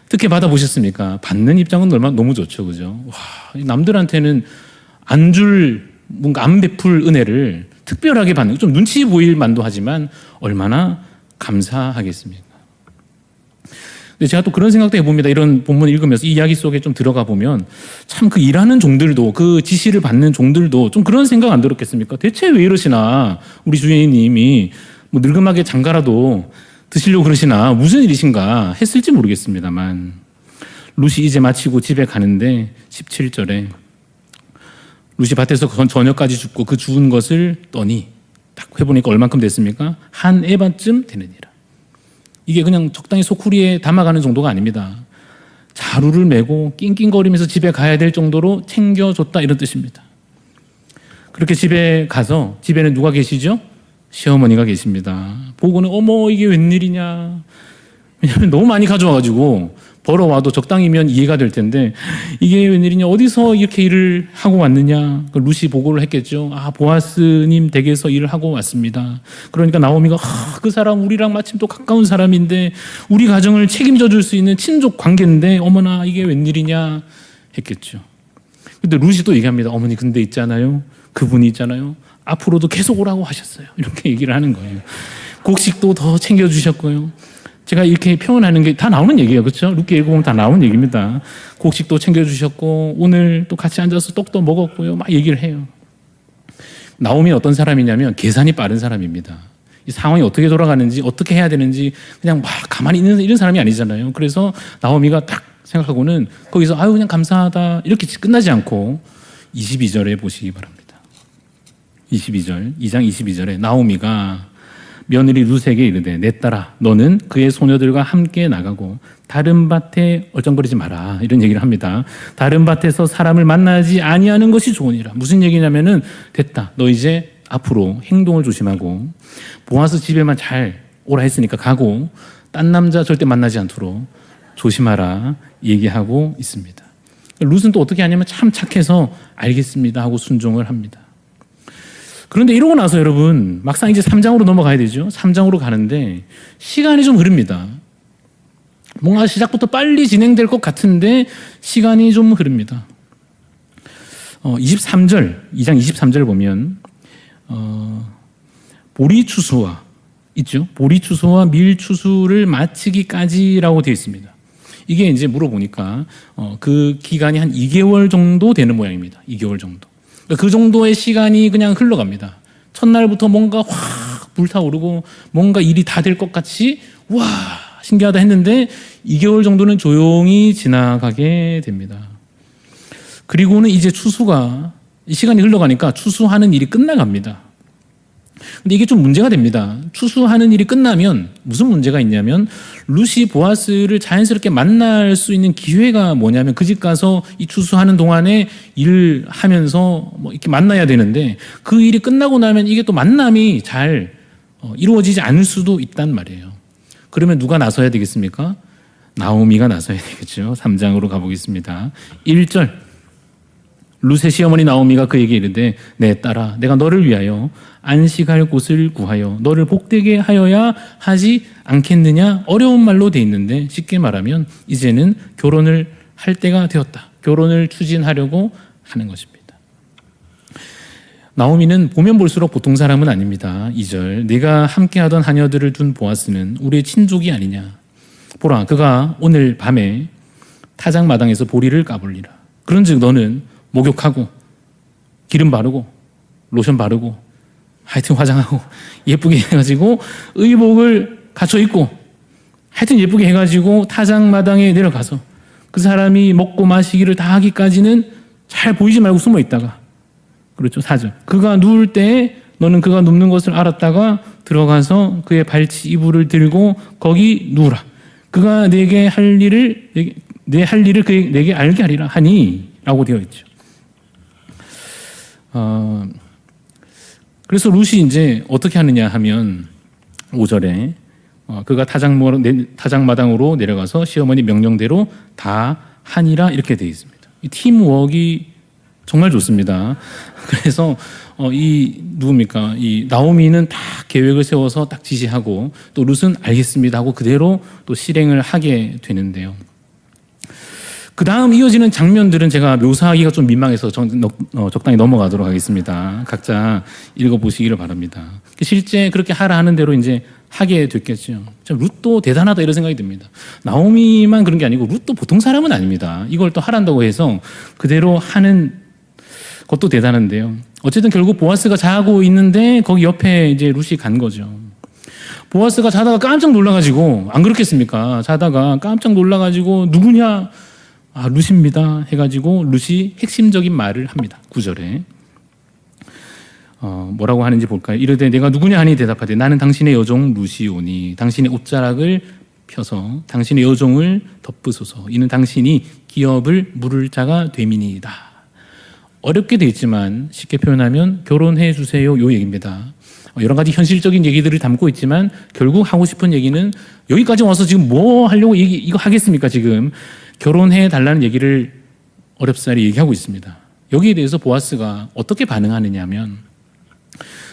특혜 받아보셨습니까? 받는 입장은 너무 좋죠. 그죠? 와, 남들한테는 뭔가 안 베풀 은혜를 특별하게 받는, 좀 눈치 보일 만도 하지만 얼마나 감사하겠습니까? 근데 제가 또 그런 생각도 해봅니다. 이런 본문 읽으면서 이 이야기 속에 좀 들어가 보면 참 그 일하는 종들도 그 지시를 받는 종들도 좀 그런 생각 안 들었겠습니까? 대체 왜 이러시나? 우리 주인님이 뭐 늙음하게 장가라도 드시려고 그러시나? 무슨 일이신가? 했을지 모르겠습니다만 룻이 이제 마치고 집에 가는데 17절에 룻이 밭에서 저녁까지 줍고 그 주운 것을 떠니 딱 해보니까 얼만큼 됐습니까? 한 에바쯤 되느니라. 이게 그냥 적당히 소쿠리에 담아가는 정도가 아닙니다. 자루를 메고 낑낑거리면서 집에 가야 될 정도로 챙겨줬다 이런 뜻입니다. 그렇게 집에 가서 집에는 누가 계시죠? 시어머니가 계십니다. 보고는 어머 이게 웬일이냐. 왜냐하면 너무 많이 가져와가지고 벌어와도 적당히면 이해가 될 텐데 이게 웬일이냐, 어디서 이렇게 일을 하고 왔느냐. 룻이 보고를 했겠죠. 아, 보아스님 댁에서 일을 하고 왔습니다. 그러니까 나오미가 그 사람 우리랑 마침 또 가까운 사람인데 우리 가정을 책임져 줄 수 있는 친족 관계인데 어머나 이게 웬일이냐 했겠죠. 근데 룻이 또 얘기합니다. 어머니 근데 있잖아요, 그분이 있잖아요, 앞으로도 계속 오라고 하셨어요. 이렇게 얘기를 하는 거예요. 곡식도 더 챙겨주셨고요. 제가 이렇게 표현하는 게 다 나오는 얘기예요. 그렇죠? 룻기 읽어보면 다 나오는 얘기입니다. 곡식도 챙겨주셨고 오늘 또 같이 앉아서 떡도 먹었고요. 막 얘기를 해요. 나오미 어떤 사람이냐면 계산이 빠른 사람입니다. 이 상황이 어떻게 돌아가는지 어떻게 해야 되는지 그냥 막 가만히 있는 이런 사람이 아니잖아요. 그래서 나오미가 딱 생각하고는 거기서 아유 그냥 감사하다 이렇게 끝나지 않고 22절에 보시기 바랍니다. 22절, 2장 22절에 나오미가 며느리 룻에게 이르되 내 딸아 너는 그의 소녀들과 함께 나가고 다른 밭에 얼쩡거리지 마라 이런 얘기를 합니다. 다른 밭에서 사람을 만나지 아니하는 것이 좋으니라. 무슨 얘기냐면은 됐다. 너 이제 앞으로 행동을 조심하고 보아스 집에만 잘 오라 했으니까 가고 딴 남자 절대 만나지 않도록 조심하라 얘기하고 있습니다. 룻은 또 어떻게 하냐면 참 착해서 알겠습니다 하고 순종을 합니다. 그런데 이러고 나서 여러분 막상 이제 3장으로 넘어가야 되죠. 3장으로 가는데 시간이 좀 흐릅니다. 뭔가 시작부터 빨리 진행될 것 같은데 시간이 좀 흐릅니다. 23절, 2장 23절 보면 보리추수와 있죠. 보리추수와 밀추수를 마치기까지라고 되어 있습니다. 이게 이제 물어보니까 그 기간이 한 2개월 정도 되는 모양입니다. 2개월 정도. 그 정도의 시간이 그냥 흘러갑니다. 첫날부터 뭔가 확 불타오르고 뭔가 일이 다 될 것 같이 와 신기하다 했는데 2개월 정도는 조용히 지나가게 됩니다. 그리고는 이제 추수가 시간이 흘러가니까 추수하는 일이 끝나갑니다. 근데 이게 좀 문제가 됩니다. 추수하는 일이 끝나면 무슨 문제가 있냐면 룻이 보아스를 자연스럽게 만날 수 있는 기회가 뭐냐면 그 집 가서 이 추수하는 동안에 일을 하면서 뭐 이렇게 만나야 되는데 그 일이 끝나고 나면 이게 또 만남이 잘 이루어지지 않을 수도 있단 말이에요. 그러면 누가 나서야 되겠습니까? 나오미가 나서야 되겠죠. 3장으로 가보겠습니다. 1절 룻의 시어머니 나오미가 그에게 이르되 내 딸아 내가 너를 위하여 안식할 곳을 구하여 너를 복되게 하여야 하지 않겠느냐. 어려운 말로 돼 있는데 쉽게 말하면 이제는 결혼을 할 때가 되었다. 결혼을 추진하려고 하는 것입니다. 나오미는 보면 볼수록 보통 사람은 아닙니다. 2절 내가 함께하던 하녀들을 둔 보아스는 우리의 친족이 아니냐. 보라 그가 오늘 밤에 타작마당에서 보리를 까불리라. 그런즉 너는 목욕하고 기름 바르고 로션 바르고 하여튼 화장하고 예쁘게 해가지고 의복을 갖춰 입고 하여튼 예쁘게 해가지고 타작마당에 내려가서 그 사람이 먹고 마시기를 다 하기까지는 잘 보이지 말고 숨어 있다가 그렇죠. 4절 그가 누울 때에 너는 그가 눕는 것을 알았다가 들어가서 그의 발치 이불을 들고 거기 누우라. 그가 내게 할 일을 내 할 일을 내게 알게 하리라 하니 라고 되어 있죠. 그래서 룻이 이제 어떻게 하느냐 하면 5절에 그가 타작마당으로 내려가서 시어머니 명령대로 다 하니라 이렇게 되어 있습니다. 이 팀워크가 정말 좋습니다. 그래서 누굽니까? 이 나오미는 딱 계획을 세워서 딱 지시하고 또 룻은 알겠습니다 하고 그대로 또 실행을 하게 되는데요. 그 다음 이어지는 장면들은 제가 묘사하기가 좀 민망해서 적당히 넘어가도록 하겠습니다. 각자 읽어보시기를 바랍니다. 실제 그렇게 하라 하는 대로 이제 하게 됐겠죠. 참 룻도 대단하다 이런 생각이 듭니다. 나오미만 그런 게 아니고 룻도 보통 사람은 아닙니다. 이걸 또 하란다고 해서 그대로 하는 것도 대단한데요. 어쨌든 결국 보아스가 자고 있는데 거기 옆에 이제 룻이 간 거죠. 보아스가 자다가 깜짝 놀라가지고 안 그렇겠습니까? 자다가 깜짝 놀라가지고 누구냐? 아, 룻입니다. 해가지고 룻이 핵심적인 말을 합니다. 9절에 뭐라고 하는지 볼까요? 이르되 내가 누구냐 하니 대답하되 나는 당신의 여종 룻이오니 당신의 옷자락을 펴서 당신의 여종을 덮으소서. 이는 당신이 기업을 물을 자가 됨이니이다. 어렵게 되어 있지만 쉽게 표현하면 결혼해 주세요 요 얘기입니다. 여러 가지 현실적인 얘기들을 담고 있지만 결국 하고 싶은 얘기는 여기까지 와서 지금 뭐 하려고 이거 하겠습니까 지금. 결혼해 달라는 얘기를 어렵사리 얘기하고 있습니다. 여기에 대해서 보아스가 어떻게 반응하느냐 하면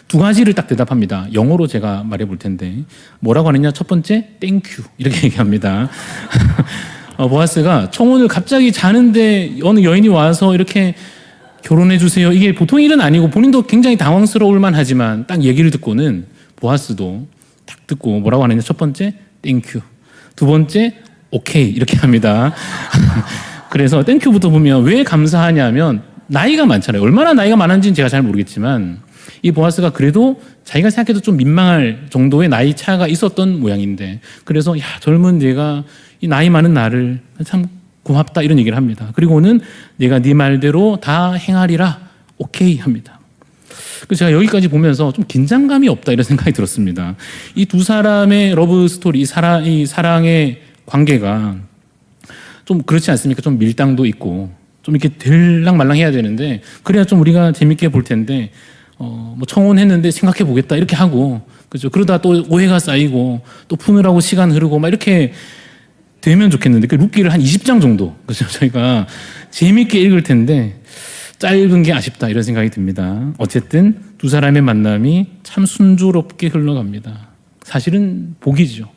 두 가지를 딱 대답합니다. 영어로 제가 말해 볼 텐데 뭐라고 하느냐. 첫 번째 땡큐 이렇게 얘기합니다. 보아스가 청혼을 갑자기 자는데 어느 여인이 와서 이렇게 결혼해 주세요. 이게 보통 일은 아니고 본인도 굉장히 당황스러울 만하지만 딱 얘기를 듣고는 보아스도 딱 듣고 뭐라고 하느냐. 첫 번째 땡큐. 두 번째 오케이 이렇게 합니다. 그래서 땡큐부터 보면 왜 감사하냐면 나이가 많잖아요. 얼마나 나이가 많은지는 제가 잘 모르겠지만 이 보아스가 그래도 자기가 생각해도 좀 민망할 정도의 나이 차가 있었던 모양인데 그래서 야 젊은 내가 이 나이 많은 나를 참 고맙다 이런 얘기를 합니다. 그리고는 내가 네 말대로 다 행하리라 오케이 합니다. 그 제가 여기까지 보면서 좀 긴장감이 없다 이런 생각이 들었습니다. 이 두 사람의 러브 스토리, 이 사랑의 관계가 좀 그렇지 않습니까? 좀 밀당도 있고 좀 이렇게 들락말랑 해야 되는데 그래야 좀 우리가 재밌게 볼 텐데 뭐 청혼했는데 생각해 보겠다 이렇게 하고 그죠? 그러다 또 오해가 쌓이고 또 푸느라고 시간 흐르고 막 이렇게 되면 좋겠는데 그 룻기를 한 20장 정도 그죠? 저희가 재밌게 읽을 텐데 짧은 게 아쉽다 이런 생각이 듭니다. 어쨌든 두 사람의 만남이 참 순조롭게 흘러갑니다. 사실은 복이죠.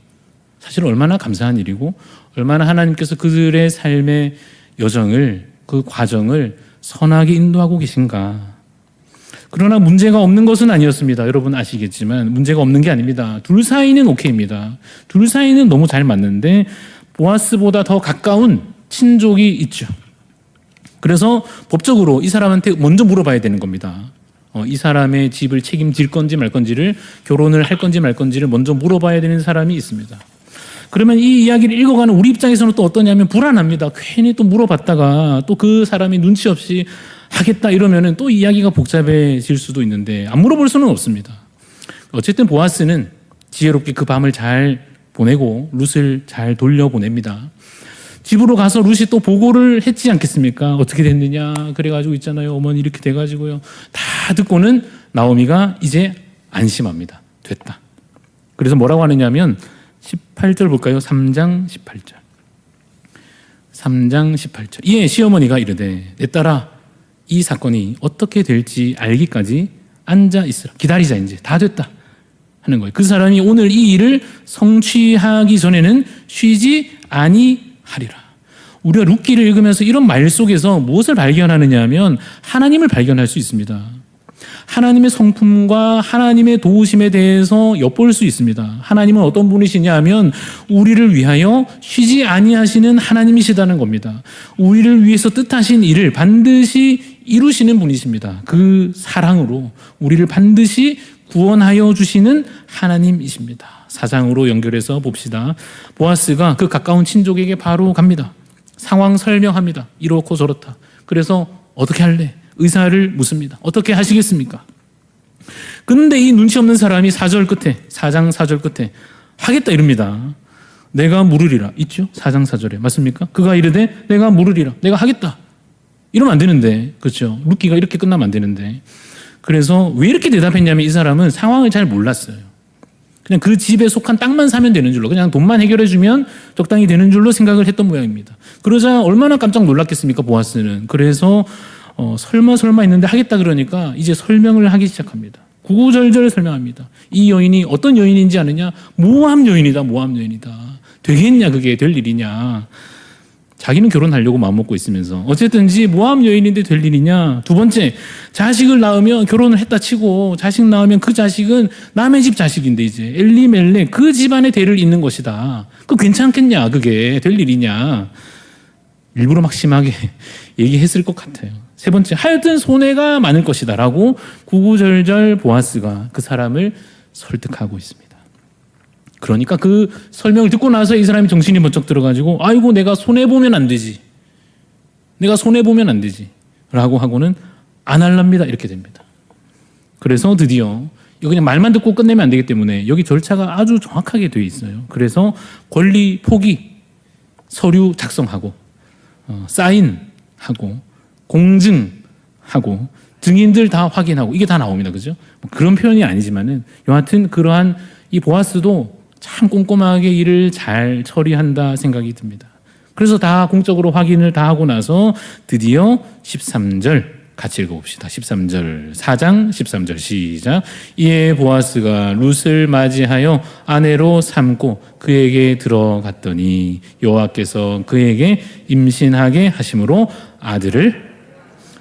사실 얼마나 감사한 일이고 얼마나 하나님께서 그들의 삶의 여정을 그 과정을 선하게 인도하고 계신가. 그러나 문제가 없는 것은 아니었습니다. 여러분 아시겠지만 문제가 없는 게 아닙니다. 둘 사이는 오케이입니다. 둘 사이는 너무 잘 맞는데 보아스보다 더 가까운 친족이 있죠. 그래서 법적으로 이 사람한테 먼저 물어봐야 되는 겁니다. 이 사람의 집을 책임질 건지 말 건지를 결혼을 할 건지 말 건지를 먼저 물어봐야 되는 사람이 있습니다. 그러면 이 이야기를 읽어가는 우리 입장에서는 또 어떠냐면 불안합니다. 괜히 또 물어봤다가 또 그 사람이 눈치 없이 하겠다 이러면은 또 이야기가 복잡해질 수도 있는데 안 물어볼 수는 없습니다. 어쨌든 보아스는 지혜롭게 그 밤을 잘 보내고 룻을 잘 돌려보냅니다. 집으로 가서 룻이 또 보고를 했지 않겠습니까? 어떻게 됐느냐 그래가지고 있잖아요. 어머니 이렇게 돼가지고요. 다 듣고는 나오미가 이제 안심합니다. 됐다. 그래서 뭐라고 하느냐면 18절 볼까요? 3장 18절. 3장 18절. 이에 시어머니가 이르되 내 딸아 이 사건이 어떻게 될지 알기까지 앉아 있으라. 기다리자 이제 다 됐다 하는 거예요. 그 사람이 오늘 이 일을 성취하기 전에는 쉬지 아니하리라. 우리가 룻기를 읽으면서 이런 말 속에서 무엇을 발견하느냐 하면 하나님을 발견할 수 있습니다. 하나님의 성품과 하나님의 도우심에 대해서 엿볼 수 있습니다. 하나님은 어떤 분이시냐 하면 우리를 위하여 쉬지 아니하시는 하나님이시다는 겁니다. 우리를 위해서 뜻하신 일을 반드시 이루시는 분이십니다. 그 사랑으로 우리를 반드시 구원하여 주시는 하나님이십니다. 사장으로 연결해서 봅시다. 보아스가 그 가까운 친족에게 바로 갑니다. 상황 설명합니다. 이렇고 저렇다. 그래서 어떻게 할래? 의사를 묻습니다. 어떻게 하시겠습니까? 그런데 이 눈치 없는 사람이 4절 끝에 4장 4절 끝에 하겠다 이럽니다. 내가 물으리라. 있죠? 4장 4절에 맞습니까? 그가 이르되 내가 물으리라. 내가 하겠다. 이러면 안 되는데 그렇죠? 룻기가 이렇게 끝나면 안 되는데 그래서 왜 이렇게 대답했냐면 이 사람은 상황을 잘 몰랐어요. 그냥 그 집에 속한 땅만 사면 되는 줄로 그냥 돈만 해결해주면 적당히 되는 줄로 생각을 했던 모양입니다. 그러자 얼마나 깜짝 놀랐겠습니까 보아스는. 그래서 설마 했는데 하겠다 그러니까 이제 설명을 하기 시작합니다. 구구절절 설명합니다. 이 여인이 어떤 여인인지 아느냐? 모함 여인이다. 모함 여인이다. 되겠냐 그게 될 일이냐. 자기는 결혼하려고 마음먹고 있으면서 어쨌든지 모함 여인인데 될 일이냐. 두 번째 자식을 낳으면 결혼을 했다 치고 자식 낳으면 그 자식은 남의 집 자식인데 이제 엘리멜렉 그 집안의 대를 잇는 것이다. 그 괜찮겠냐 그게 될 일이냐. 일부러 막 심하게 얘기했을 것 같아요. 세 번째 하여튼 손해가 많을 것이다 라고 구구절절 보아스가 그 사람을 설득하고 있습니다. 그러니까 그 설명을 듣고 나서 이 사람이 정신이 번쩍 들어가지고 아이고 내가 손해보면 안 되지. 내가 손해보면 안 되지. 라고 하고는 안 할랍니다. 이렇게 됩니다. 그래서 드디어 이거 그냥 말만 듣고 끝내면 안 되기 때문에 여기 절차가 아주 정확하게 되어 있어요. 그래서 권리 포기, 서류 작성하고 사인하고 공증하고 증인들 다 확인하고 이게 다 나옵니다. 그죠? 뭐 그런 표현이 아니지만은 여하튼 그러한 이 보아스도 참 꼼꼼하게 일을 잘 처리한다 생각이 듭니다. 그래서 다 공적으로 확인을 다 하고 나서 드디어 13절 같이 읽어봅시다. 13절 4장 13절 시작. 이에 보아스가 룻을 맞이하여 아내로 삼고 그에게 들어갔더니 여호와께서 그에게 임신하게 하심으로 아들을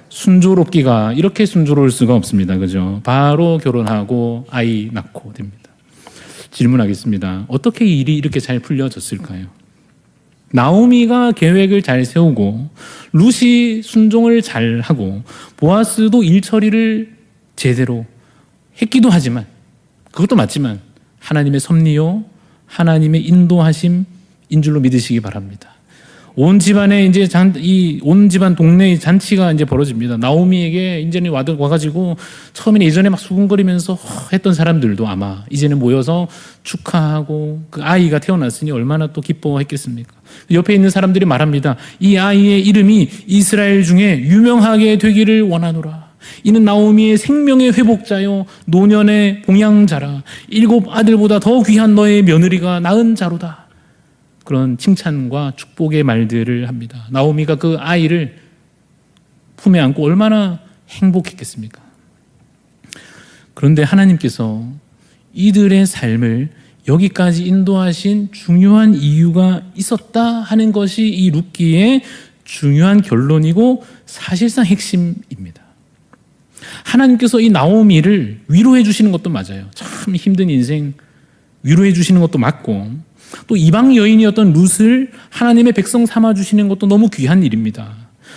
순조롭기가 이렇게 순조로울 수가 없습니다. 그죠? 바로 결혼하고 아이 낳고 됩니다. 질문하겠습니다. 어떻게 일이 이렇게 잘 풀려졌을까요? 나오미가 계획을 잘 세우고 룻이 순종을 잘 하고 보아스도 일 처리를 제대로 했기도 하지만 그것도 맞지만 하나님의 섭리요 하나님의 인도하심인 줄로 믿으시기 바랍니다. 온 집안에 이제 온 집안 동네의 잔치가 이제 벌어집니다. 나오미에게 이제는 와가지고 처음에는 예전에 막 수군거리면서 했던 사람들도 아마 이제는 모여서 축하하고 그 아이가 태어났으니 얼마나 또 기뻐했겠습니까? 옆에 있는 사람들이 말합니다. 이 아이의 이름이 이스라엘 중에 유명하게 되기를 원하노라. 이는 나오미의 생명의 회복자요 노년의 봉양자라. 7 아들보다 더 귀한 너의 며느리가 낳은 자로다. 그런 칭찬과 축복의 말들을 합니다. 나오미가 그 아이를 품에 안고 얼마나 행복했겠습니까? 그런데 하나님께서 이들의 삶을 여기까지 인도하신 중요한 이유가 있었다 하는 것이 이 룻기의 중요한 결론이고 사실상 핵심입니다. 하나님께서 이 나오미를 위로해 주시는 것도 맞아요. 참 힘든 인생 위로해 주시는 것도 맞고, 또 이방 여인이었던 룻을 하나님의 백성 삼아 주시는 것도 너무 귀한 일입니다.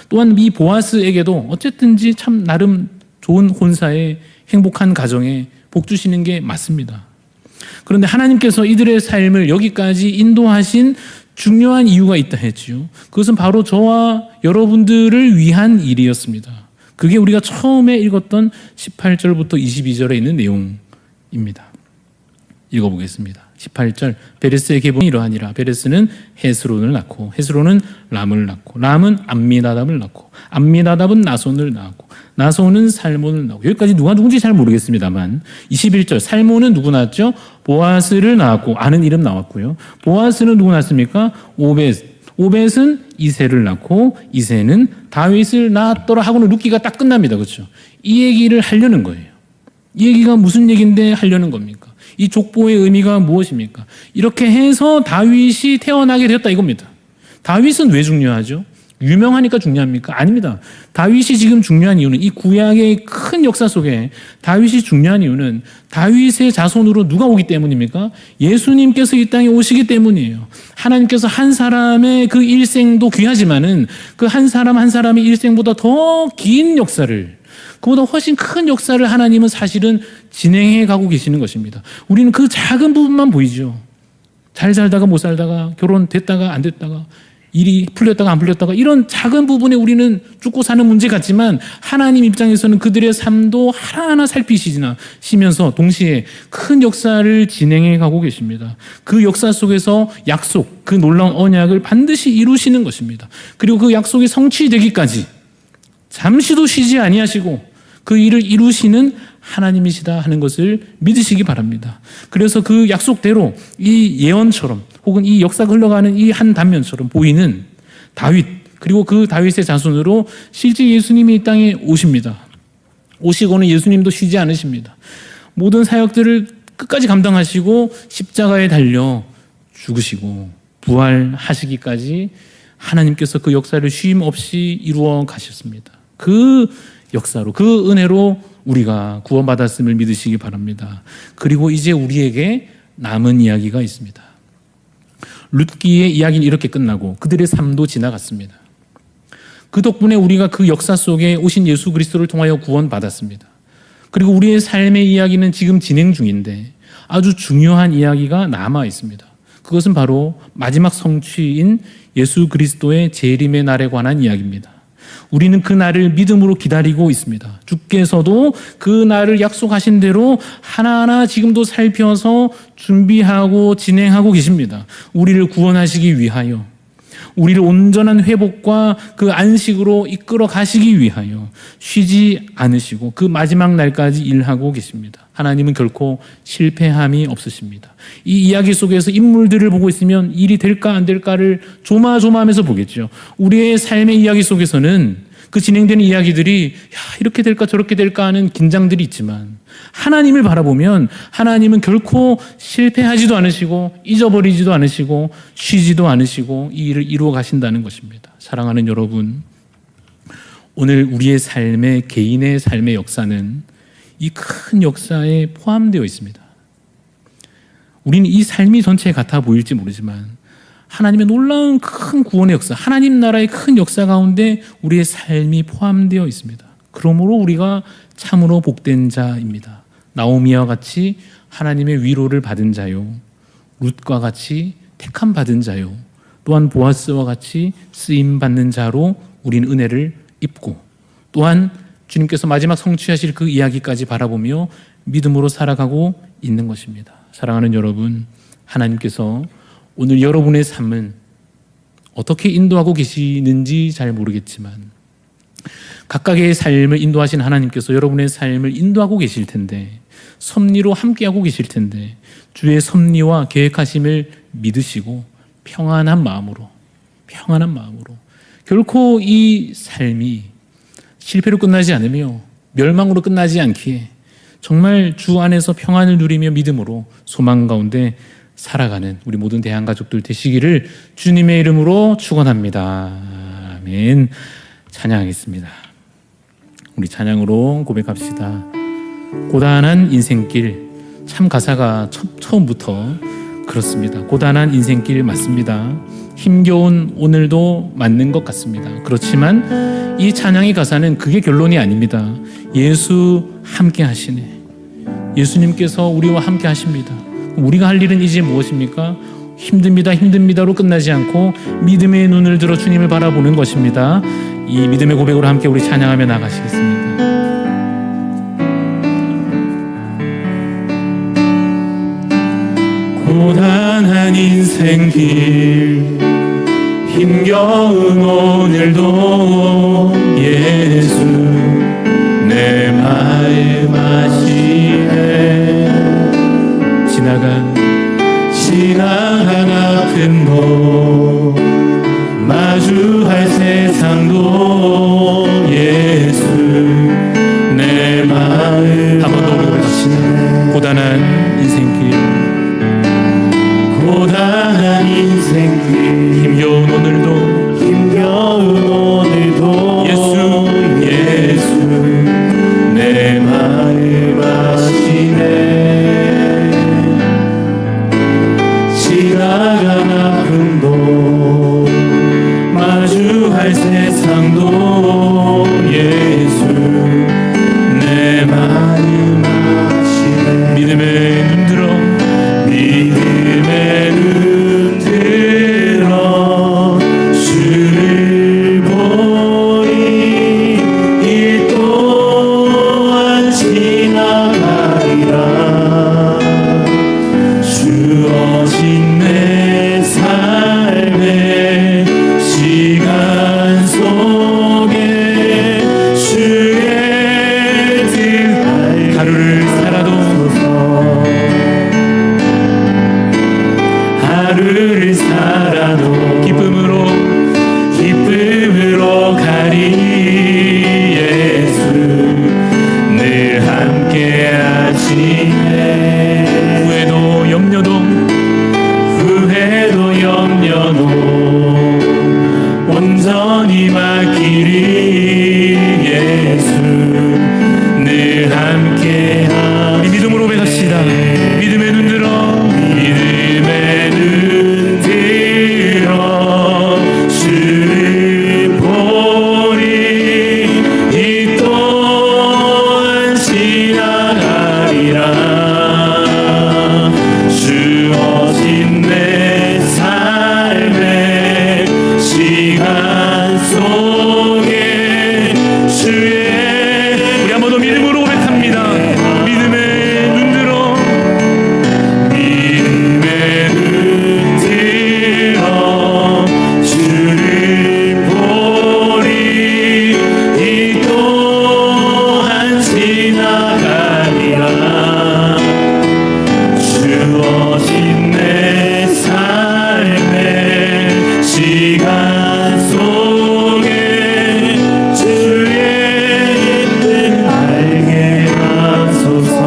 또한 이 보아스에게도 어쨌든지 참 나름 좋은 혼사에 행복한 가정에 복 주시는 게 맞습니다. 그런데 하나님께서 이들의 삶을 여기까지 인도하신 중요한 이유가 있다 했지요. 그것은 바로 저와 여러분들을 위한 일이었습니다. 그게 우리가 처음에 읽었던 18절부터 22절에 있는 내용입니다. 읽어보겠습니다. 18절, 베레스의 계보는 이러하니라. 베레스는 헤스론을 낳고 헤스론은 람을 낳고 람은 암미나답을 낳고 암미나답은 나손을 낳고 나손은 살몬을 낳고, 여기까지 누가 누군지 잘 모르겠습니다만 21절, 살몬은 누구 낳았죠? 보아스를 낳았고, 아는 이름 나왔고요. 보아스는 누구 낳았습니까? 오벳은 이새를 낳고 이새는 다윗을 낳았더라 하고는 룻기가 딱 끝납니다. 그렇죠? 이 얘기를 하려는 거예요. 이 얘기가 무슨 얘기인데 하려는 겁니까? 이 족보의 의미가 무엇입니까? 이렇게 해서 다윗이 태어나게 되었다 이겁니다. 다윗은 왜 중요하죠? 유명하니까 중요합니까? 아닙니다. 다윗이 지금 중요한 이유는, 이 구약의 큰 역사 속에 다윗이 중요한 이유는 다윗의 자손으로 누가 오기 때문입니까? 예수님께서 이 땅에 오시기 때문이에요. 하나님께서 한 사람의 그 일생도 귀하지만은 그 한 사람 한 사람의 일생보다 더 긴 역사를, 그보다 훨씬 큰 역사를 하나님은 사실은 진행해 가고 계시는 것입니다. 우리는 그 작은 부분만 보이죠. 잘 살다가 못 살다가, 결혼됐다가 안 됐다가, 일이 풀렸다가 안 풀렸다가, 이런 작은 부분에 우리는 죽고 사는 문제 같지만 하나님 입장에서는 그들의 삶도 하나하나 살피시면서 동시에 큰 역사를 진행해 가고 계십니다. 그 역사 속에서 약속, 그 놀라운 언약을 반드시 이루시는 것입니다. 그리고 그 약속이 성취되기까지 잠시도 쉬지 아니하시고 그 일을 이루시는 하나님이시다 하는 것을 믿으시기 바랍니다. 그래서 그 약속대로 이 예언처럼 혹은 이 역사가 흘러가는 이 한 단면처럼 보이는 다윗, 그리고 그 다윗의 자손으로 실제 예수님이 이 땅에 오십니다. 오시고는 예수님도 쉬지 않으십니다. 모든 사역들을 끝까지 감당하시고 십자가에 달려 죽으시고 부활하시기까지 하나님께서 그 역사를 쉼 없이 이루어 가셨습니다. 그 역사로, 그 은혜로 우리가 구원받았음을 믿으시기 바랍니다. 그리고 이제 우리에게 남은 이야기가 있습니다. 룻기의 이야기는 이렇게 끝나고 그들의 삶도 지나갔습니다. 그 덕분에 우리가 그 역사 속에 오신 예수 그리스도를 통하여 구원받았습니다. 그리고 우리의 삶의 이야기는 지금 진행 중인데 아주 중요한 이야기가 남아 있습니다. 그것은 바로 마지막 성취인 예수 그리스도의 재림의 날에 관한 이야기입니다. 우리는 그 날을 믿음으로 기다리고 있습니다. 주께서도 그 날을 약속하신 대로 하나하나 지금도 살펴서 준비하고 진행하고 계십니다. 우리를 구원하시기 위하여, 우리를 온전한 회복과 그 안식으로 이끌어 가시기 위하여 쉬지 않으시고 그 마지막 날까지 일하고 계십니다. 하나님은 결코 실패함이 없으십니다. 이 이야기 속에서 인물들을 보고 있으면 일이 될까 안 될까를 조마조마하면서 보겠죠. 우리의 삶의 이야기 속에서는 그 진행되는 이야기들이 이렇게 될까 저렇게 될까 하는 긴장들이 있지만 하나님을 바라보면 하나님은 결코 실패하지도 않으시고 잊어버리지도 않으시고 쉬지도 않으시고 이 일을 이루어 가신다는 것입니다. 사랑하는 여러분, 오늘 우리의 삶의, 개인의 삶의 역사는 이 큰 역사에 포함되어 있습니다. 우리는 이 삶이 전체에 같아 보일지 모르지만 하나님의 놀라운 큰 구원의 역사, 하나님 나라의 큰 역사 가운데 우리의 삶이 포함되어 있습니다. 그러므로 우리가 참으로 복된 자입니다. 나오미와 같이 하나님의 위로를 받은 자요, 룻과 같이 택함 받은 자요, 또한 보아스와 같이 쓰임받는 자로 우리는 은혜를 입고, 또한 주님께서 마지막 성취하실 그 이야기까지 바라보며 믿음으로 살아가고 있는 것입니다. 사랑하는 여러분, 하나님께서 오늘 여러분의 삶은 어떻게 인도하고 계시는지 잘 모르겠지만 각각의 삶을 인도하신 하나님께서 여러분의 삶을 인도하고 계실 텐데, 섭리로 함께하고 계실 텐데, 주의 섭리와 계획하심을 믿으시고 평안한 마음으로 결코 이 삶이 실패로 끝나지 않으며 멸망으로 끝나지 않기에 정말 주 안에서 평안을 누리며 믿음으로 소망 가운데 살아가는 우리 모든 대한가족들 되시기를 주님의 이름으로 축원합니다. 아멘. 찬양하겠습니다. 우리 찬양으로 고백합시다. 고단한 인생길, 참 가사가 처음부터 그렇습니다. 고단한 인생길 맞습니다. 힘겨운 오늘도 맞는 것 같습니다. 그렇지만 이 찬양의 가사는 그게 결론이 아닙니다. 예수 함께 하시네. 예수님께서 우리와 함께 하십니다. 우리가 할 일은 이제 무엇입니까? 힘듭니다로 끝나지 않고 믿음의 눈을 들어 주님을 바라보는 것입니다. 이 믿음의 고백으로 함께 우리 찬양하며 나가시겠습니다. 고단한 인생길, 힘겨운 오늘도 예수 내 마음 아시네. 지나간 아픈 곳, 마주할 세상도 예수 내 마음 한 번 더 고백합시다. 고단한 인생길, 고단한 인생길, 힘겨운 오늘도 예수 내 마음 아시네. 지나간 아픔도 마주할 세상도 예수 내 마음 아시네. 믿음의 눈 들어 주를 보니 이 또한 지나가리라. 주어진 내 삶의 시간 속에 주의 뜻 하루를 살아도 기쁨으로 가리. 예수 늘 함께 하시네. 후회도 염려도 온전히 맡기리. 예수 늘 함께 하시네. 우리 믿음으로 고백합시다. 믿음의 눈 들어 주를 보니 이 또한 지나가리라. 주어진 내 삶의 시간 속에 주의 우리 한 번 더 믿음으로 고백합니다. 믿음의 눈 들어 주를 보니 이 또한 지나가리라. 주어진 내 삶의 시간 속에 주의 뜻 알게 하소서.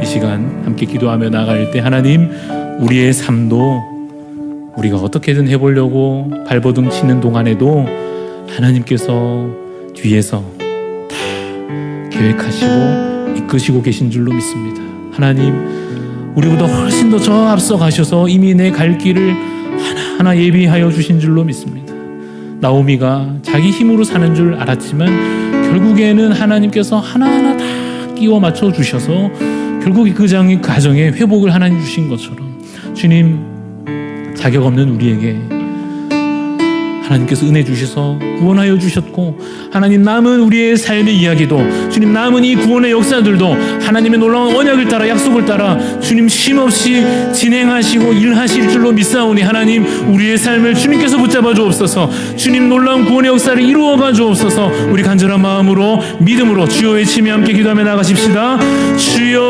이 시간 함께 기도하며 나갈 때 하나님, 우리의 삶도 우리가 어떻게든 해보려고 발버둥 치는 동안에도 하나님께서 뒤에서 다 계획하시고 이끄시고 계신 줄로 믿습니다. 하나님, 우리보다 훨씬 더 저 앞서 가셔서 이미 내 갈 길을 하나하나 예비하여 주신 줄로 믿습니다. 나오미가 자기 힘으로 사는 줄 알았지만 결국에는 하나님께서 하나하나 다 끼워 맞춰 주셔서 결국 그 가정의 회복을 하나님 주신 것처럼, 주님, 자격 없는 우리에게 하나님께서 은혜 주셔서 구원하여 주셨고, 하나님 남은 우리의 삶의 이야기도, 주님 남은 이 구원의 역사들도 하나님의 놀라운 언약을 따라, 약속을 따라 주님 쉼없이 진행하시고 일하실 줄로 믿사오니, 하나님 우리의 삶을 주님께서 붙잡아 주옵소서. 주님 놀라운 구원의 역사를 이루어가 주옵소서. 우리 간절한 마음으로 믿음으로 주여 외치며 함께 기도하며 나가십시다. 주여,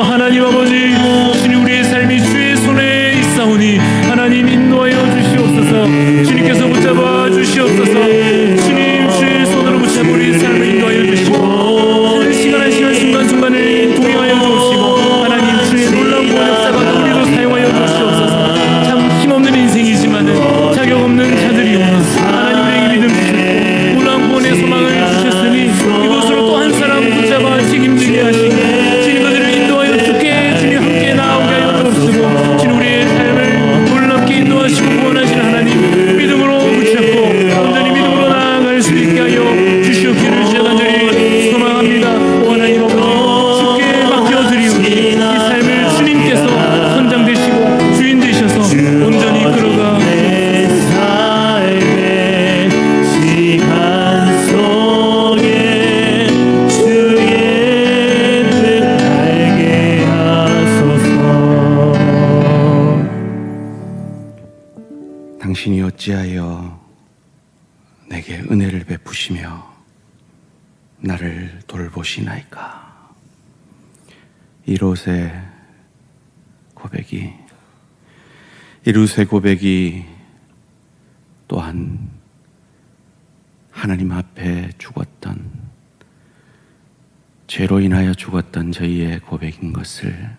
하나님 아버지, 주님 우리의 삶이 주의 손에 있사오니 하나님 인도하여 주시옵소서. 주님께서 붙잡아 주시옵소서. 주님 주의 손으로 붙잡아 우리의 삶을 인도하여 주시고, 한 시간 한 시간 순간순간을 동행하여 주시고, 하나님 주의 놀라운 구원 역사가 우리도 사용하여 주시옵소서. 참 힘없는 인생이지만은 자격 없는 자들이오나 하나님 우리에게 믿음 주시고 놀라운 구원의 소망을 주셨으니 이것으로 또 한 사람 붙잡아 책임지게 하시고, 주님 그들을 인도하여 주께 주님 함께 나오게 하여 주옵시고, 주님 우리의 삶을 놀랍게 인도하시고 구원하시는 하나님 믿음으로 붙잡고 온전히 믿음으로 나아갈 수 있게 하여 주시옵기를 주여 간절히 소망합니다. 오 하나님 아버지, 주께 맡겨드리오니 이 삶을 주님께서 선장 되시고 주인 되셔서 온전히 끌어가 당신이 어찌하여 내게 은혜를 베푸시며 나를 돌보시나이까. 이룻의 고백이 또한 하나님 앞에 죽었던, 죄로 인하여 죽었던 저희의 고백인 것을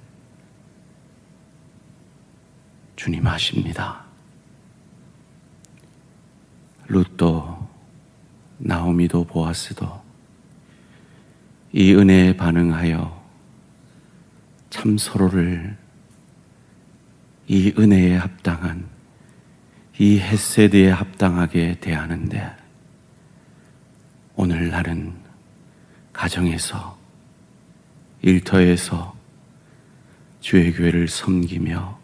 주님 아십니다. 룻도 나오미도 보아스도 이 은혜에 반응하여 참 서로를 이 은혜에 합당한, 이 헤세드에 합당하게 대하는데, 오늘 나는 가정에서, 일터에서 주의 교회를 섬기며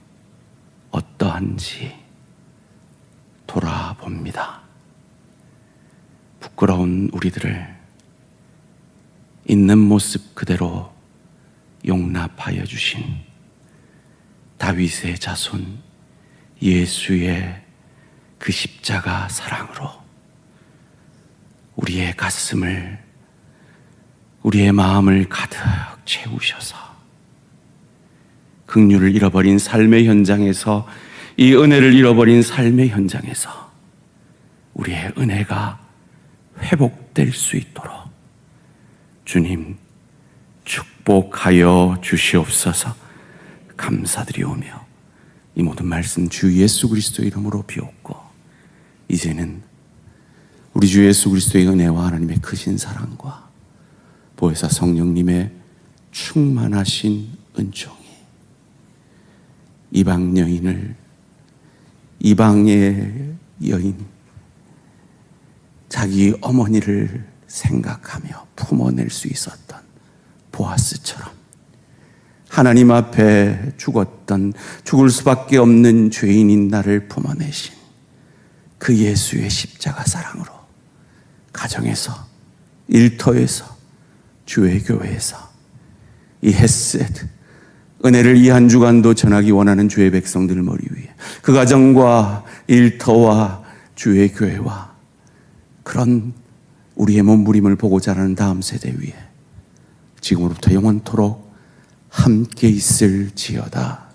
어떠한지 돌아봅니다. 부끄러운 우리들을 있는 모습 그대로 용납하여 주신 다윗의 자손 예수의 그 십자가 사랑으로 우리의 가슴을, 우리의 마음을 가득 채우셔서 긍휼을 잃어버린 삶의 현장에서, 이 은혜를 잃어버린 삶의 현장에서 우리의 은혜가 회복될 수 있도록 주님 축복하여 주시옵소서. 감사드리오며 이 모든 말씀 주 예수 그리스도의 이름으로 비옵고, 이제는 우리 주 예수 그리스도의 은혜와 하나님의 크신 사랑과 보혜사 성령님의 충만하신 은총이 이방의 여인, 자기 어머니를 생각하며 품어낼 수 있었던 보아스처럼 하나님 앞에 죽을 수밖에 없는 죄인인 나를 품어내신 그 예수의 십자가 사랑으로 가정에서, 일터에서, 주의 교회에서 이 헤세드 은혜를 이 한 주간도 전하기 원하는 주의 백성들을 머리 위에, 그 가정과 일터와 주의 교회와 그런 우리의 몸부림을 보고 자라는 다음 세대 위에 지금으로부터 영원토록 함께 있을지어다.